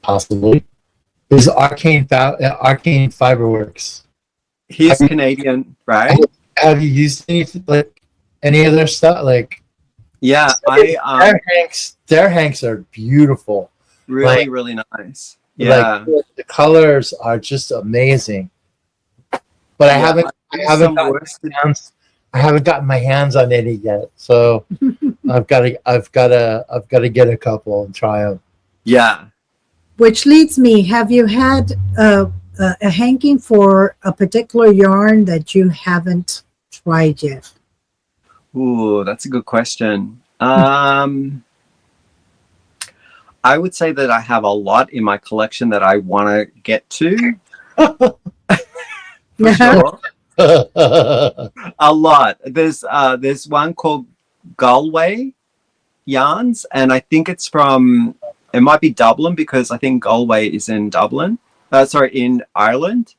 S1: possibly. Is Arcane Fiberworks?
S3: He's Canadian, right?
S1: Have you used any of their stuff?
S3: Yeah,
S1: their hanks are beautiful.
S3: Really nice. Yeah,
S1: the colors are just amazing. But I haven't gotten my hands on any yet. So I've got to get a couple and try them.
S3: Yeah.
S2: Which leads me, have you had a hanking for a particular yarn that you haven't tried yet?
S3: Ooh, that's a good question. I would say that I have a lot in my collection that I want to get to. For sure. A lot. There's one called Galway yarns, and I think it might be Dublin because I think Galway is in Dublin. In Ireland.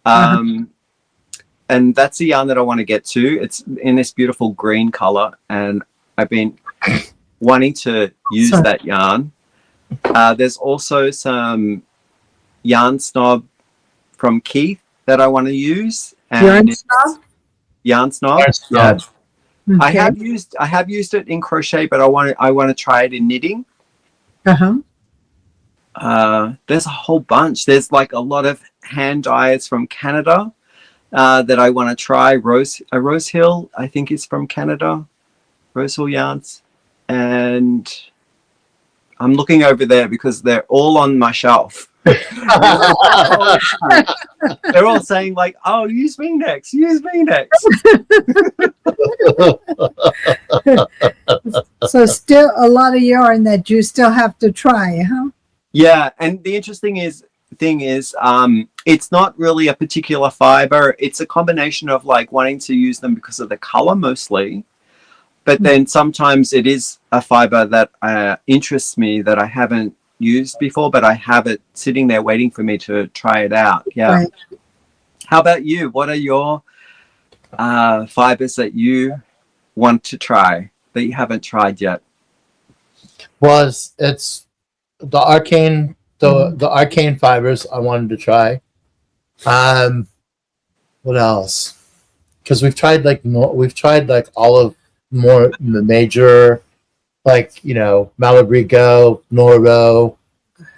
S3: And that's a yarn that I want to get to. It's in this beautiful green color, and I've been wanting to use that yarn. There's also some Yarn Snob from Keith that I want to use. And Yarn Snob. Yeah. Okay. I have used it in crochet, but I want to try it in knitting. There's a whole bunch. There's a lot of hand dyes from Canada that I want to try. Rose Hill, I think, is from Canada. Rose Hill yarns, and I'm looking over there because they're all on my shelf. They're all saying like, "Oh, use me next. Use me next."
S2: So still a lot of yarn that you still have to try, huh?
S3: Yeah, and the interesting thing is, it's not really a particular fiber. It's a combination of like wanting to use them because of the color mostly, but then sometimes it is a fiber that interests me that I haven't used before, but I have it sitting there waiting for me to try it out. Yeah.
S2: Right.
S3: How about you? What are your fibers that you want to try that you haven't tried yet?
S1: Was it's the arcane the arcane fibers I wanted to try. What else? Because we've tried like all of more the major, like Malabrigo, Noro,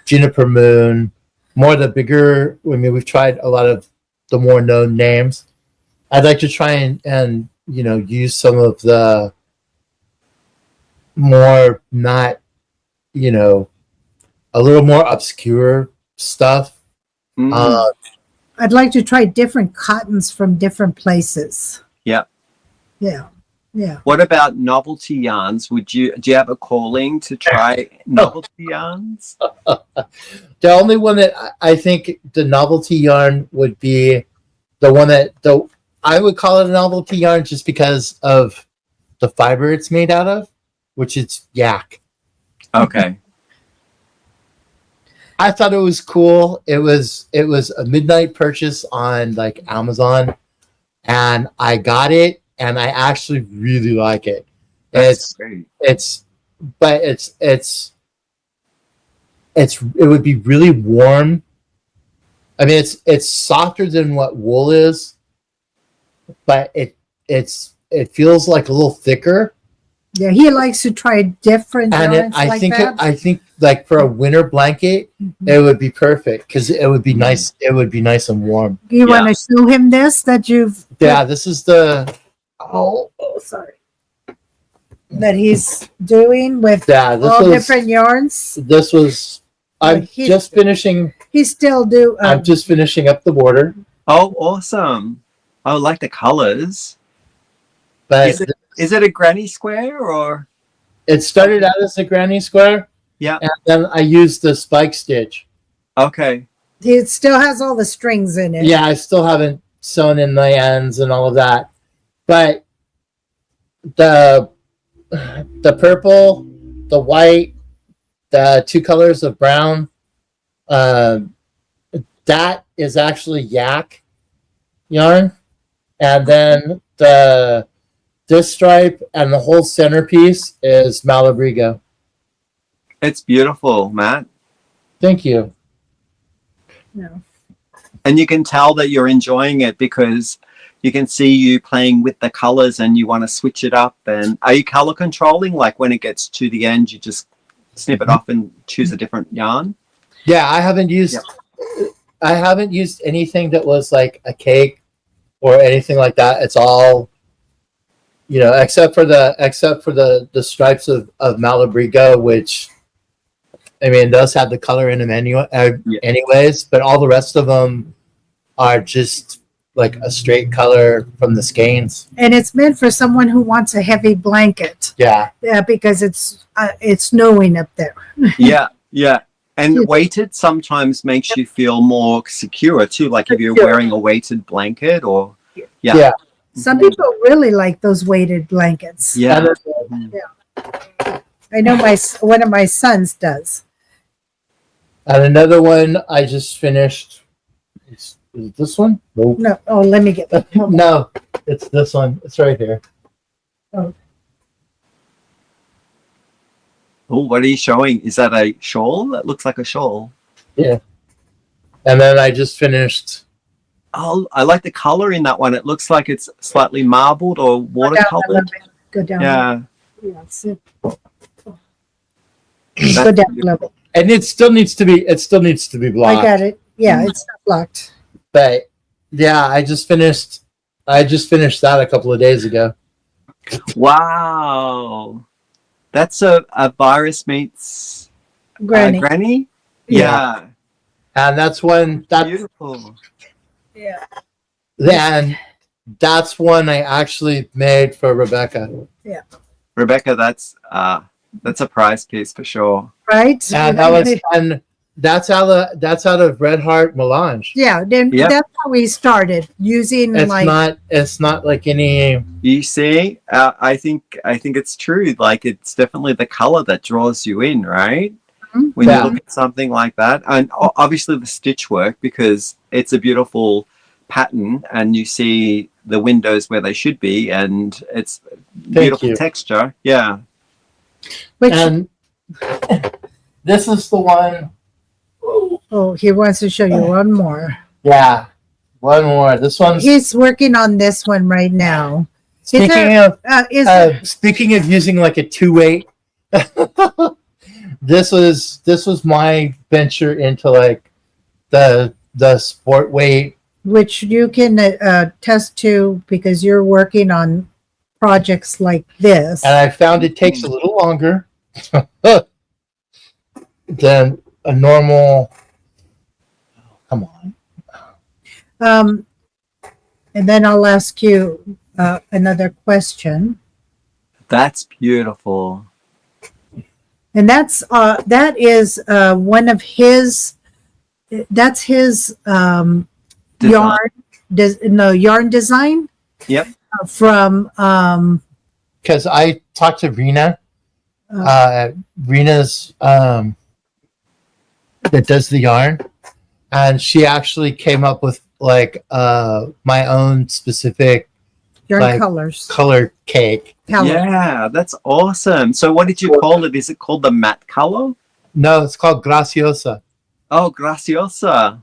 S1: Juniper Moon, more the bigger. I mean, we've tried a lot of the more known names. I'd like to try and use some of the more not a little more obscure stuff.
S2: I'd like to try different cottons from different places.
S3: Yeah.
S2: Yeah. Yeah.
S3: What about novelty yarns? Do you have a calling to try novelty yarns?
S1: The only one that I think the novelty yarn would be the one that I would call it a novelty yarn just because of the fiber it's made out of, which is yak.
S3: Okay.
S1: I thought it was cool. It was a midnight purchase on like Amazon, and I got it, and I actually really like it.
S3: That's great.
S1: It would be really warm. I mean, it's softer than what wool is, but it feels like a little thicker.
S2: Yeah, he likes to try different
S1: And
S2: yarns like that.
S1: I think like for a winter blanket, it would be perfect because it would be nice. It would be nice and warm.
S2: You want to show him this that you've?
S1: Yeah, this is the.
S2: Sorry. That he's doing with
S1: all
S2: different yarns.
S1: This was. I'm just finishing.
S2: He's still do.
S1: I'm just finishing up the border.
S3: Oh, awesome! I like the colors.
S1: But
S3: is it a granny square or?
S1: It started out as a granny square.
S3: Yeah.
S1: And then I used the spike stitch.
S3: Okay.
S2: It still has all the strings in it.
S1: Yeah, I still haven't sewn in the ends and all of that. But the purple, the white, the two colors of brown, that is actually yak yarn. And then this stripe and the whole centerpiece is Malabrigo.
S3: It's beautiful, Matt.
S1: Thank you.
S2: Yeah.
S3: And you can tell that you're enjoying it because you can see you playing with the colors and you want to switch it up. And are you color controlling? Like when it gets to the end, you just snip it off and choose a different yarn?
S1: Yeah, I haven't used anything that was like a cake or anything like that. It's all, except for the stripes of Malabrigo, which I mean, those have the color in them anyways, but all the rest of them are just like a straight color from the skeins.
S2: And it's meant for someone who wants a heavy blanket.
S1: Yeah.
S2: Yeah, because it's snowing up there.
S3: Yeah. And weighted sometimes makes you feel more secure too, like if you're wearing a weighted blanket or
S1: Yeah.
S2: Some people really like those weighted blankets.
S3: Yeah.
S2: I know one of my sons does.
S1: And another one I just finished. Is it this one? Nope.
S2: No. Oh, let me get that.
S1: No, it's this one. It's right here.
S2: Oh.
S3: Oh, what are you showing? Is that a shawl? That looks like a shawl.
S1: Yeah. And then I just finished.
S3: Oh, I like the color in that one. It looks like it's slightly marbled or watercolored.
S2: Go down.
S3: Yeah.
S2: That's it. Go down a little bit.
S1: And it still needs to be blocked.
S2: I got it. Yeah, it's not blocked.
S1: But yeah, I just finished that a couple of days ago.
S3: Wow. That's a virus meets
S2: Granny.
S3: granny? Yeah.
S1: and
S3: Beautiful.
S2: Yeah.
S1: then that's one I actually made for Rebecca.
S3: Rebecca, that's a prize piece for sure.
S2: Right.
S1: And that's out of Red Heart Melange.
S2: Yeah. Then
S3: Yep.
S2: that's how we started using
S1: It's not like any.
S3: You see, I think it's true. Like it's definitely the color that draws you in, right?
S2: Mhm.
S3: When
S1: Yeah.
S3: you look at something like that, and obviously the stitch work, because it's a beautiful pattern, and you see the windows where they should be, and it's beautiful
S1: you.
S3: texture. Yeah.
S2: which
S1: And this is the one.
S2: oh, he wants to show you one more.
S1: Yeah, one more. This one's
S2: He's working on this one right now.
S1: speaking of
S2: Is
S1: speaking of using like a 2/8. This was my venture into like the sport weight,
S2: which you can test to because you're working on projects like this.
S1: and I found it takes a little longer than a normal. Come on.
S2: And then I'll ask you another question.
S3: That's beautiful.
S2: And that is one of his. That's his
S3: Design.
S2: yarn design.
S3: Yep.
S2: From
S1: Because I talked to Rena. Rena's that does the yarn, and she actually came up with like my own specific
S2: yarn colors.
S1: color cake.
S2: Palette.
S3: Yeah, that's awesome. So what did you call it? Is it called the matte color?
S1: No, it's called Graciosa.
S3: Oh, Graciosa.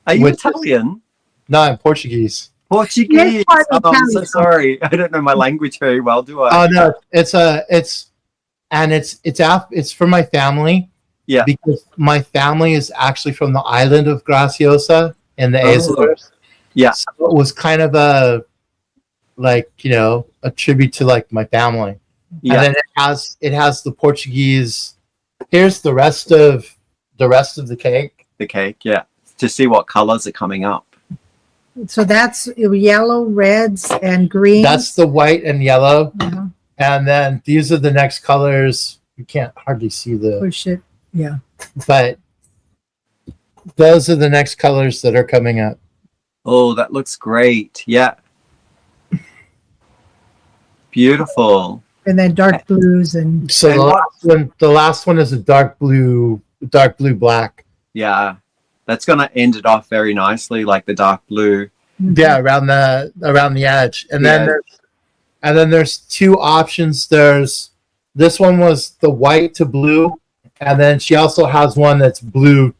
S3: Are you Italian?
S1: No, I'm Portuguese.
S3: Portuguese.
S2: part
S3: Oh, I'm so
S2: Italian.
S3: sorry. I don't know my language very well, do I?
S1: Oh no, it's for my family.
S3: Yeah.
S1: Because my family is actually from the island of Graciosa in the Azores.
S3: Yeah.
S1: So it was kind of a tribute to like my family.
S3: Yeah.
S1: And then it has the Portuguese. Here's the rest of the cake.
S3: The cake, yeah. To see what colors are coming up.
S2: So that's yellow, reds, and greens.
S1: That's the white and yellow.
S2: Uh-huh.
S1: And then these are the next colors. You can't hardly see
S2: Push it. Yeah.
S1: but those are the next colors that are coming up.
S3: Oh, that looks great. Yeah. Beautiful.
S2: And then dark blues and
S1: So the last one is a dark blue black.
S3: Yeah. That's gonna end it off very nicely, like the dark blue.
S1: Yeah, around the edge. And
S3: Yeah.
S1: then there's two options. There's this one was the white to blue, and then she also has one that's blue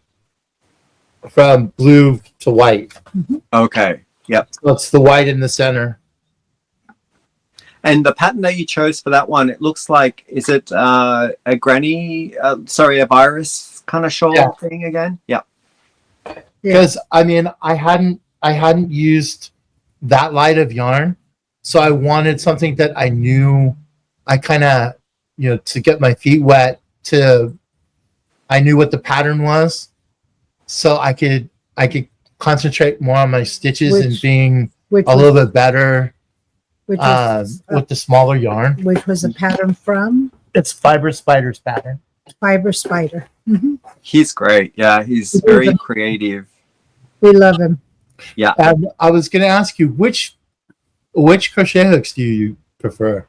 S1: from blue to white.
S3: Okay. Yep.
S1: So it's the white in the center.
S3: And the pattern that you chose for that one, it looks like, is it a virus kind of shawl thing again? Yeah.
S1: Because I mean, I hadn't used that light of yarn, so I wanted something that I knew I kind of, to get my feet wet. I knew what the pattern was, so I could concentrate more on my stitches and being a little bit better with the smaller yarn.
S2: Which was a pattern from
S1: It's Fiber Spider's pattern.
S2: Fiber Spider. Mm-hmm.
S3: He's great. Yeah, he's very creative.
S2: We love him.
S3: Yeah.
S1: I was going to ask you which crochet hooks do you prefer?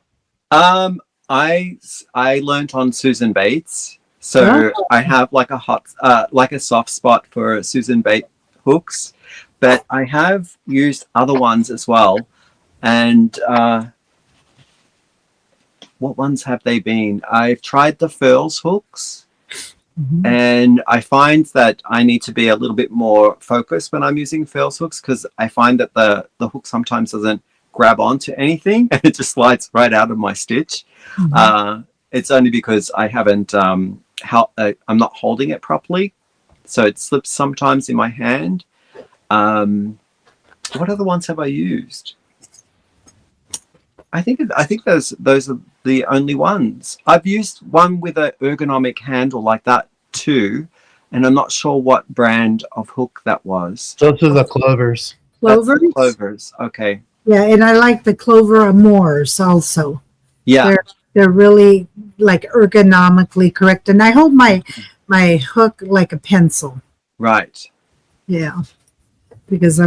S3: I learned on Susan Bates, so I have like a soft spot for Susan Bates hooks, but I have used other ones as well. And what ones have they been? I've tried the Furls hooks. Mm-hmm. And I find that I need to be a little bit more focused when I'm using Furls hooks, because I find that the hook sometimes doesn't grab onto anything and it just slides right out of my stitch. Mm-hmm. It's only because I haven't I'm not holding it properly, so it slips sometimes in my hand. What other ones have I used? I think those are the only ones. I've used one with an ergonomic handle like that too, and I'm not sure what brand of hook that was.
S1: Those are the clovers.
S3: That's
S2: Clovers.
S3: the Clovers. Okay.
S2: Yeah, and I like the Clover Amours also.
S3: Yeah.
S2: They're really like ergonomically correct, and I hold my hook like a pencil.
S3: Right.
S2: Yeah, because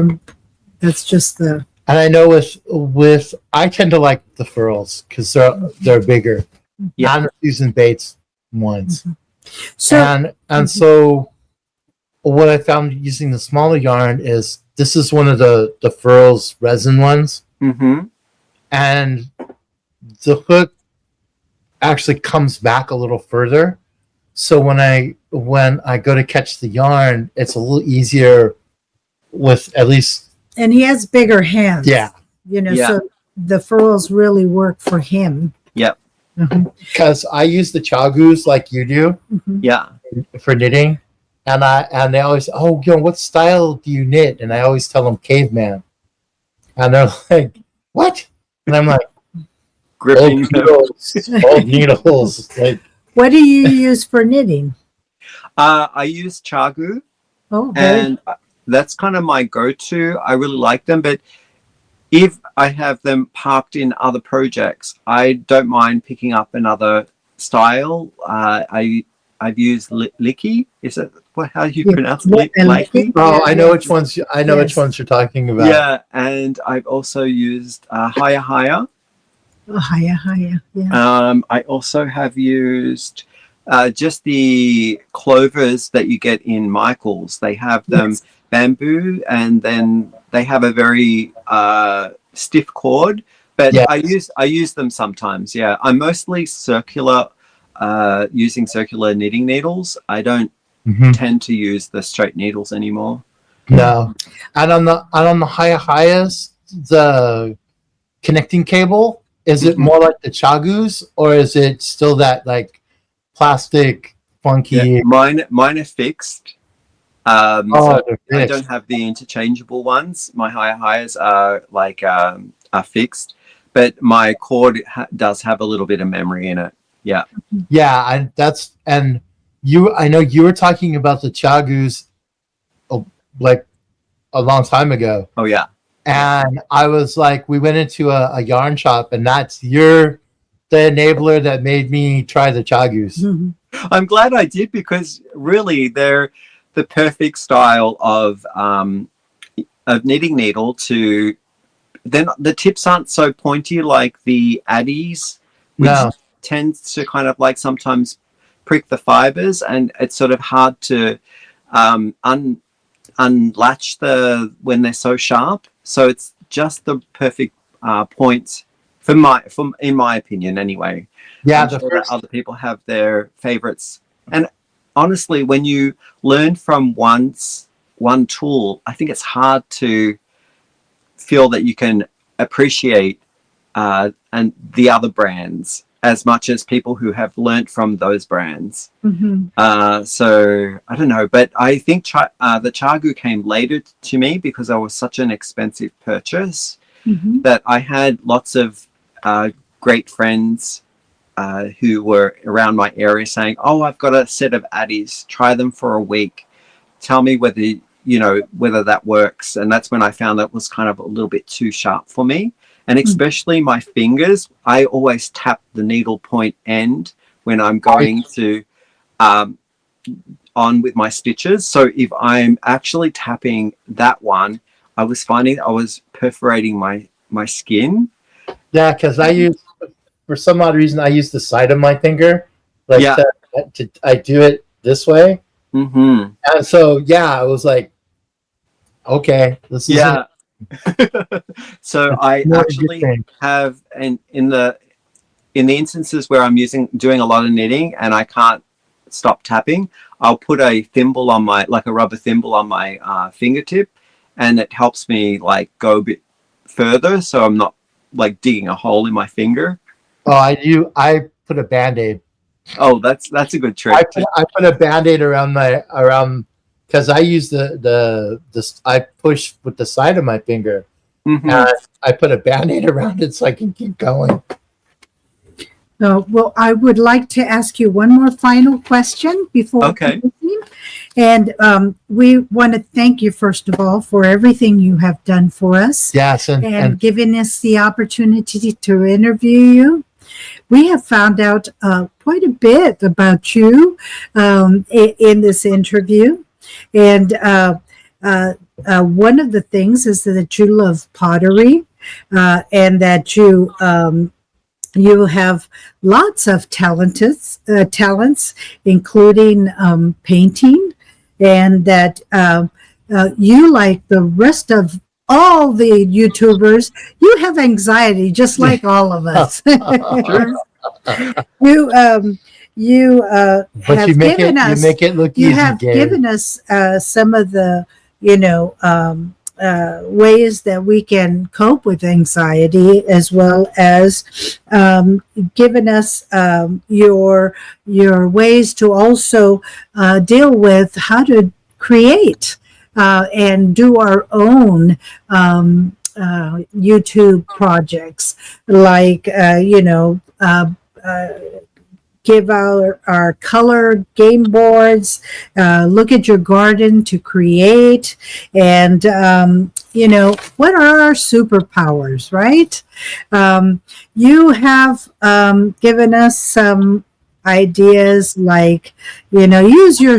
S2: that's just the.
S1: And I know with I tend to like the furls because they're bigger.
S3: Yeah.
S1: Not the Susan Bates ones.
S2: So
S1: And so what I found using the smaller yarn is this is one of the furls resin ones,
S3: Mm-hmm.
S1: and the hook actually comes back a little further. So when I go to catch the yarn, it's a little easier with at least
S2: and he has bigger hands.
S1: yeah.
S3: Yeah.
S2: So the furls really work for him.
S3: Yep.
S2: Mhm.
S1: Because I use the chagus like you do
S2: Mhm.
S3: Yeah.
S1: for knitting, and they always what style do you knit? And I always tell them caveman, and they're like, what? And I'm like,
S3: Gripping them.
S1: old needles. Like,
S2: What do you use for knitting?
S3: I use chagu,
S2: Oh, very
S3: and that's kind of my go-to. I really like them, but if I have them parked in other projects, I don't mind picking up another style. I've used Licky. Is that how you pronounce it? Licky?
S1: oh, I know
S2: Yeah.
S1: which ones. I know which
S2: Yes.
S1: ones you're talking about.
S3: Yeah, and I've also used Haya.
S2: Oh, hiya. Yeah.
S3: I also have used just the clovers that you get in Michael's. They have them
S2: Yes.
S3: bamboo, and then they have a very stiff cord. But
S1: Yes.
S3: I use them sometimes. Yeah, I'm mostly circular, using circular knitting needles. I don't
S1: Mhm.
S3: tend to use the straight needles anymore.
S1: No, and on the Hayas, the connecting cable, is it
S3: Mhm.
S1: more like the chagus, or is it still that like plastic funky?
S3: Yeah, mine are fixed. So
S1: They're
S3: I
S1: fixed.
S3: don't have the interchangeable ones. My hires are like are fixed, but my cord does have a little bit of memory in it. Yeah.
S1: Yeah, and you. I know you were talking about the chagus, like a long time ago,
S3: Oh yeah.
S1: and I was like, we went into a yarn shop, and you're the enabler that made me try the chagus.
S2: Mhm.
S3: I'm glad I did, because really they're the perfect style of knitting needle to. Then the tips aren't so pointy like the Addies, which
S1: No,
S3: tends to kind of like sometimes prick the fibers, and it's sort of hard to unlatch when they're so sharp. So it's just the perfect points in my opinion anyway.
S1: yeah,
S3: I'm sure that other people have their favorites. And honestly, when you learn from one tool, I think it's hard to feel that you can appreciate and the other brands as much as people who have learnt from those brands.
S2: Mhm.
S3: So I don't know, but I think the chagu came later to me because I was such an expensive purchase
S2: Mhm.
S3: that I had lots of great friends who were around my area saying, "Oh, I've got a set of Addies. Try them for a week. Tell me whether that works." And that's when I found that was kind of a little bit too sharp for me. And especially my fingers, I always tap the needle point end when I'm going to on with my stitches. So if I'm actually tapping that one, I was finding I was perforating my skin.
S1: yeah, because for some odd reason, I use the side of my finger, like
S3: Yeah.
S1: I do it this way,
S3: Mm-hmm.
S1: and so yeah, I was like, okay, this is
S3: Yeah. So I
S1: more a good
S3: actually
S1: thing.
S3: have, and in the instances where I'm doing a lot of knitting and I can't stop tapping, I'll put a thimble on like a rubber thimble on my fingertip, and it helps me like go a bit further, so I'm not like digging a hole in my finger.
S1: Oh, I put a band-aid.
S3: Oh, that's a good trick.
S1: I put a band-aid around because I use the I push with the side of my finger.
S3: Mhm.
S1: And I put a band-aid around it so I can keep going.
S2: Well, I would like to ask you one more final question before
S3: Okay.
S2: concluding. And we want to thank you, first of all, for everything you have done for us
S1: Yes,
S2: and giving us the opportunity to interview you. We have found out quite a bit about you in this interview. And one of the things is that you love pottery and that you have lots of talents, including painting, and that you, like the rest of all the YouTubers, you have anxiety just like all of us.
S3: True.
S2: you you
S1: but
S2: have given
S1: you
S2: us
S1: make it look
S2: you
S1: easy,
S2: have
S1: Gabe.
S2: given us some of the ways that we can cope with anxiety, as well as given us your ways to also deal with how to create and do our own YouTube projects, like give our color game boards, look at your garden to create, and what are our superpowers, right? You have given us some ideas, like use your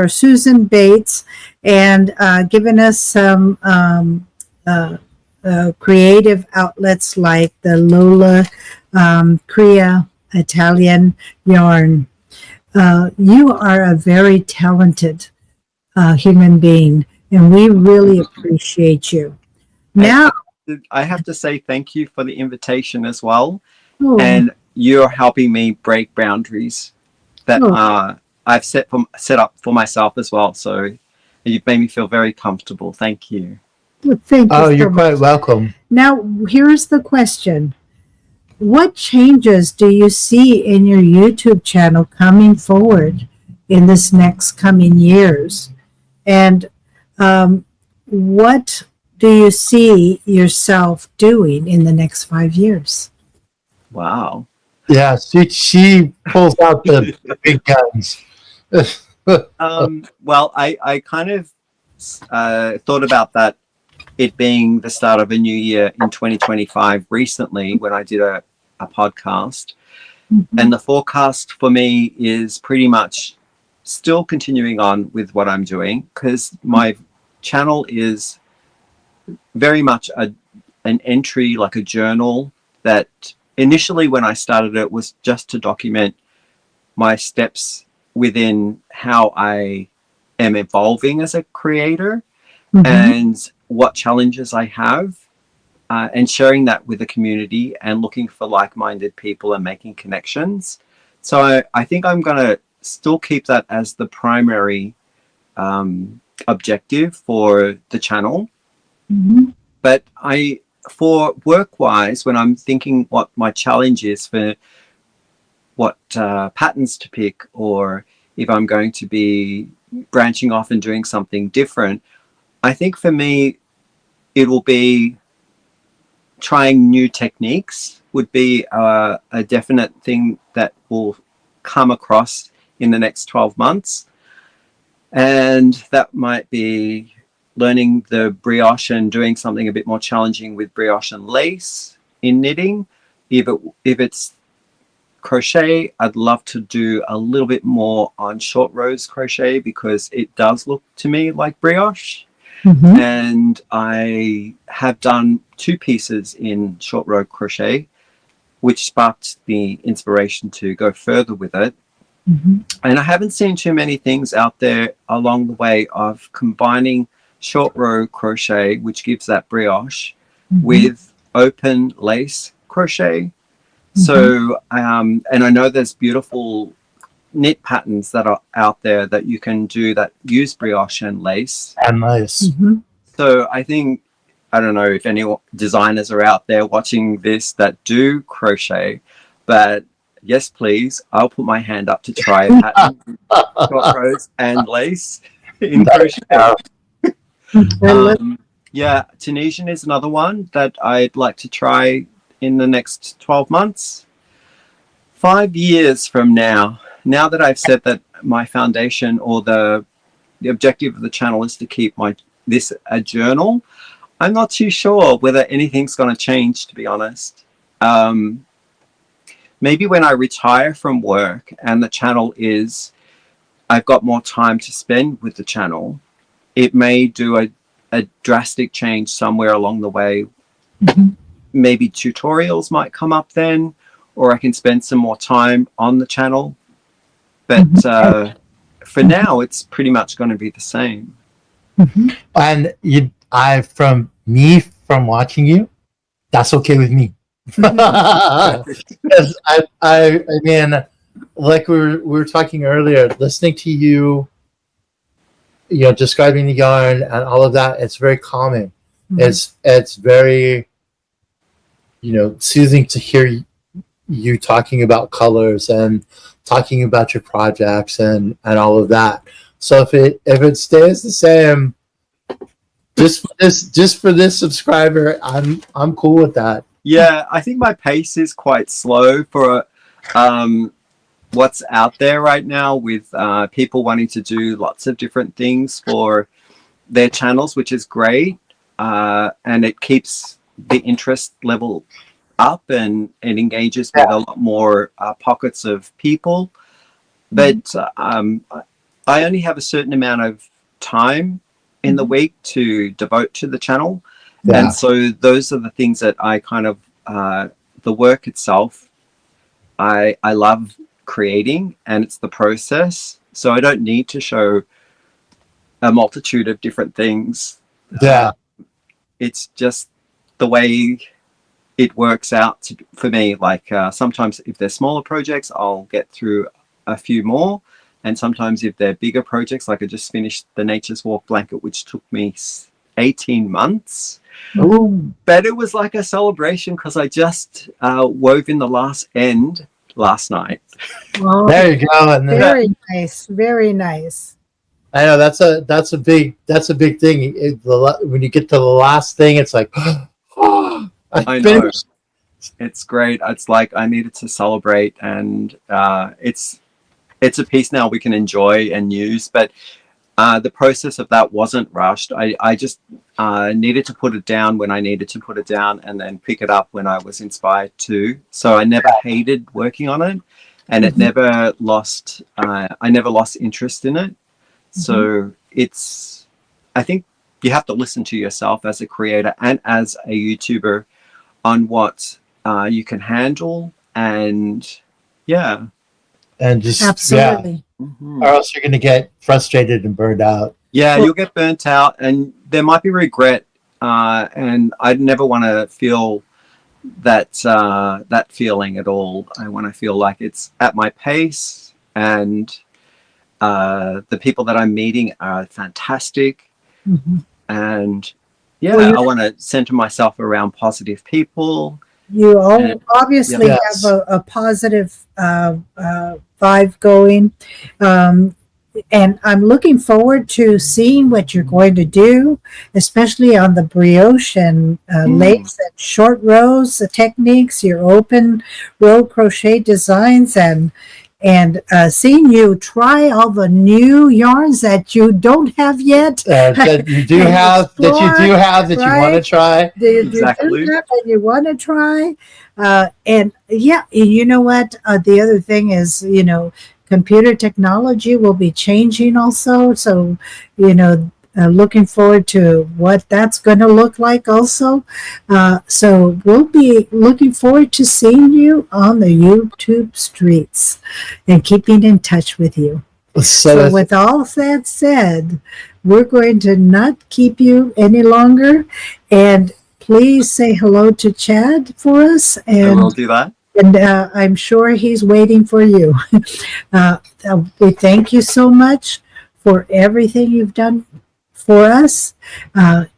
S2: Susan Bates, and given us some creative outlets like the Lola Crea Italian yarn. You are a very talented human being, and we really appreciate you. Now,
S3: I have to say thank you for the invitation as well.
S2: oh,
S3: And you're helping me break boundaries that I've set up for myself as well. So you've made me feel very comfortable. Thank you.
S2: thank you.
S1: Oh,
S2: so
S1: you're
S2: much.
S1: quite welcome.
S2: Now, here's the question. What changes do you see in your YouTube channel coming forward in this next coming years? And what do you see yourself doing in the next 5 years?
S3: Wow.
S1: Yeah, she pulls out the big guns.
S3: Well, I kind of thought about that, it being the start of a new year in 2025 recently when I did a podcast.
S2: Mm-hmm.
S3: And the forecast for me is pretty much still continuing on with what I'm doing, because my channel is very much an entry, like a journal, that initially when I started it was just to document my steps within how I am evolving as a creator,
S2: Mm-hmm.
S3: and what challenges I have, and sharing that with the community and looking for like-minded people and making connections. So I think I'm going to still keep that as the primary objective for the channel.
S2: Mm-hmm.
S3: But for work-wise, when I'm thinking what my challenge is for what patterns to pick, or if I'm going to be branching off and doing something different, I think for me, it will be trying new techniques would be a definite thing that will come across in the next 12 months. And that might be learning the brioche and doing something a bit more challenging with brioche and lace in knitting. If it's crochet, I'd love to do a little bit more on short rows crochet, because it does look to me like brioche.
S2: Mm-hmm.
S3: And I have done 2 pieces in short row crochet, which sparked the inspiration to go further with it.
S2: Mm-hmm.
S3: And I haven't seen too many things out there along the way of combining short row crochet, which gives that brioche,
S2: Mm-hmm.
S3: with open lace crochet.
S2: Mm-hmm.
S3: So, and I know there's beautiful knit patterns that are out there that you can do that use brioche and lace.
S1: And lace.
S2: Mm-hmm.
S3: So I think, I don't know if any designers are out there watching this that do crochet, but yes, please, I'll put my hand up to try a pattern, short rows and lace in crochet. Yeah, Tunisian is another one that I'd like to try in the next 12 months. 5 years from now that I've said that my foundation, or the objective of the channel is to keep this a journal. I'm not too sure whether anything's going to change, to be honest. Maybe when I retire from work and the channel I've got more time to spend with the channel, it may do a drastic change somewhere along the way.
S2: Mm-hmm.
S3: Maybe tutorials might come up then, or I can spend some more time on the channel. But for now, it's pretty much going to be the same.
S2: Mm-hmm.
S1: And from watching you, that's okay with me. Because I mean, like we were talking earlier, listening to you, describing the yarn and all of that, it's very calming. Mm-hmm. It's very, soothing to hear you talking about colors and talking about your projects and all of that. So if it stays the same, just for this subscriber, I'm cool with that.
S3: Yeah, I think my pace is quite slow for what's out there right now, with people wanting to do lots of different things for their channels, which is great, and it keeps the interest level up and it engages with a lot more pockets of people. But I only have a certain amount of time in the week to devote to the channel. Yeah. And so those are the things that I kind of, the work itself, I love creating, and it's the process. So I don't need to show a multitude of different things.
S1: Yeah.
S3: It's just the way it works out for me. Like sometimes if they're smaller projects, I'll get through a few more. And sometimes if they're bigger projects, like I just finished the Nature's Walk blanket, which took me 18 months.
S1: Ooh.
S3: But it was like a celebration because I just wove in the last end last night.
S2: Well,
S1: there you go. And
S2: very nice. Very nice.
S1: I know that's a big thing. When you get to the last thing, it's like, oh,
S3: I know. It's great. It's like I needed to celebrate, and it's a piece now we can enjoy and use. But the process of that wasn't rushed. I just needed to put it down when I needed to put it down, and then pick it up when I was inspired to. So I never hated working on it, and it never lost. I never lost interest in it. So I think you have to listen to yourself as a creator and as a YouTuber on what you can handle, and
S1: just
S2: absolutely.
S1: Or else you're going to get frustrated and burned out.
S3: Yeah, you'll get burnt out, and there might be regret, and I'd never want to feel that feeling at all. I want to feel like it's at my pace, and the people that I'm meeting are fantastic, and I want to center myself around positive people.
S2: You obviously have a positive vibe going, and I'm looking forward to seeing what you're going to do, especially on the brioche and lace and short rows techniques, your open row crochet designs, and seeing you try all the new yarns that you don't have yet.
S1: That you do have, that you want to try.
S3: Exactly.
S2: You want to try. And you know what? The other thing is, computer technology will be changing also. So, looking forward to what that's going to look like also. So we'll be looking forward to seeing you on the YouTube streets and keeping in touch with you. So with all that said, we're going to not keep you any longer, and please say hello to Chad for us. And
S3: I will do that.
S2: And I'm sure he's waiting for you. We thank you so much for everything you've done for us, and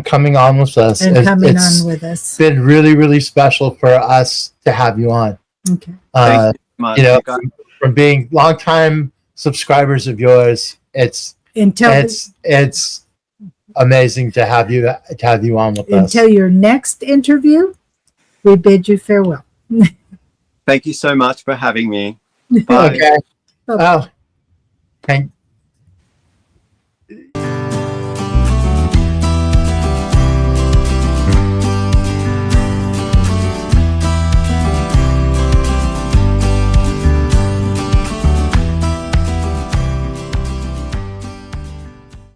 S1: coming on with us. It's been really, really special for us to have you on.
S2: Okay.
S3: Thank you so much.
S1: From being longtime subscribers of yours, it's amazing to have you on with us.
S2: Until your next interview, we bid you farewell.
S3: Thank you so much for having me. Bye.
S1: Okay. Oh, thank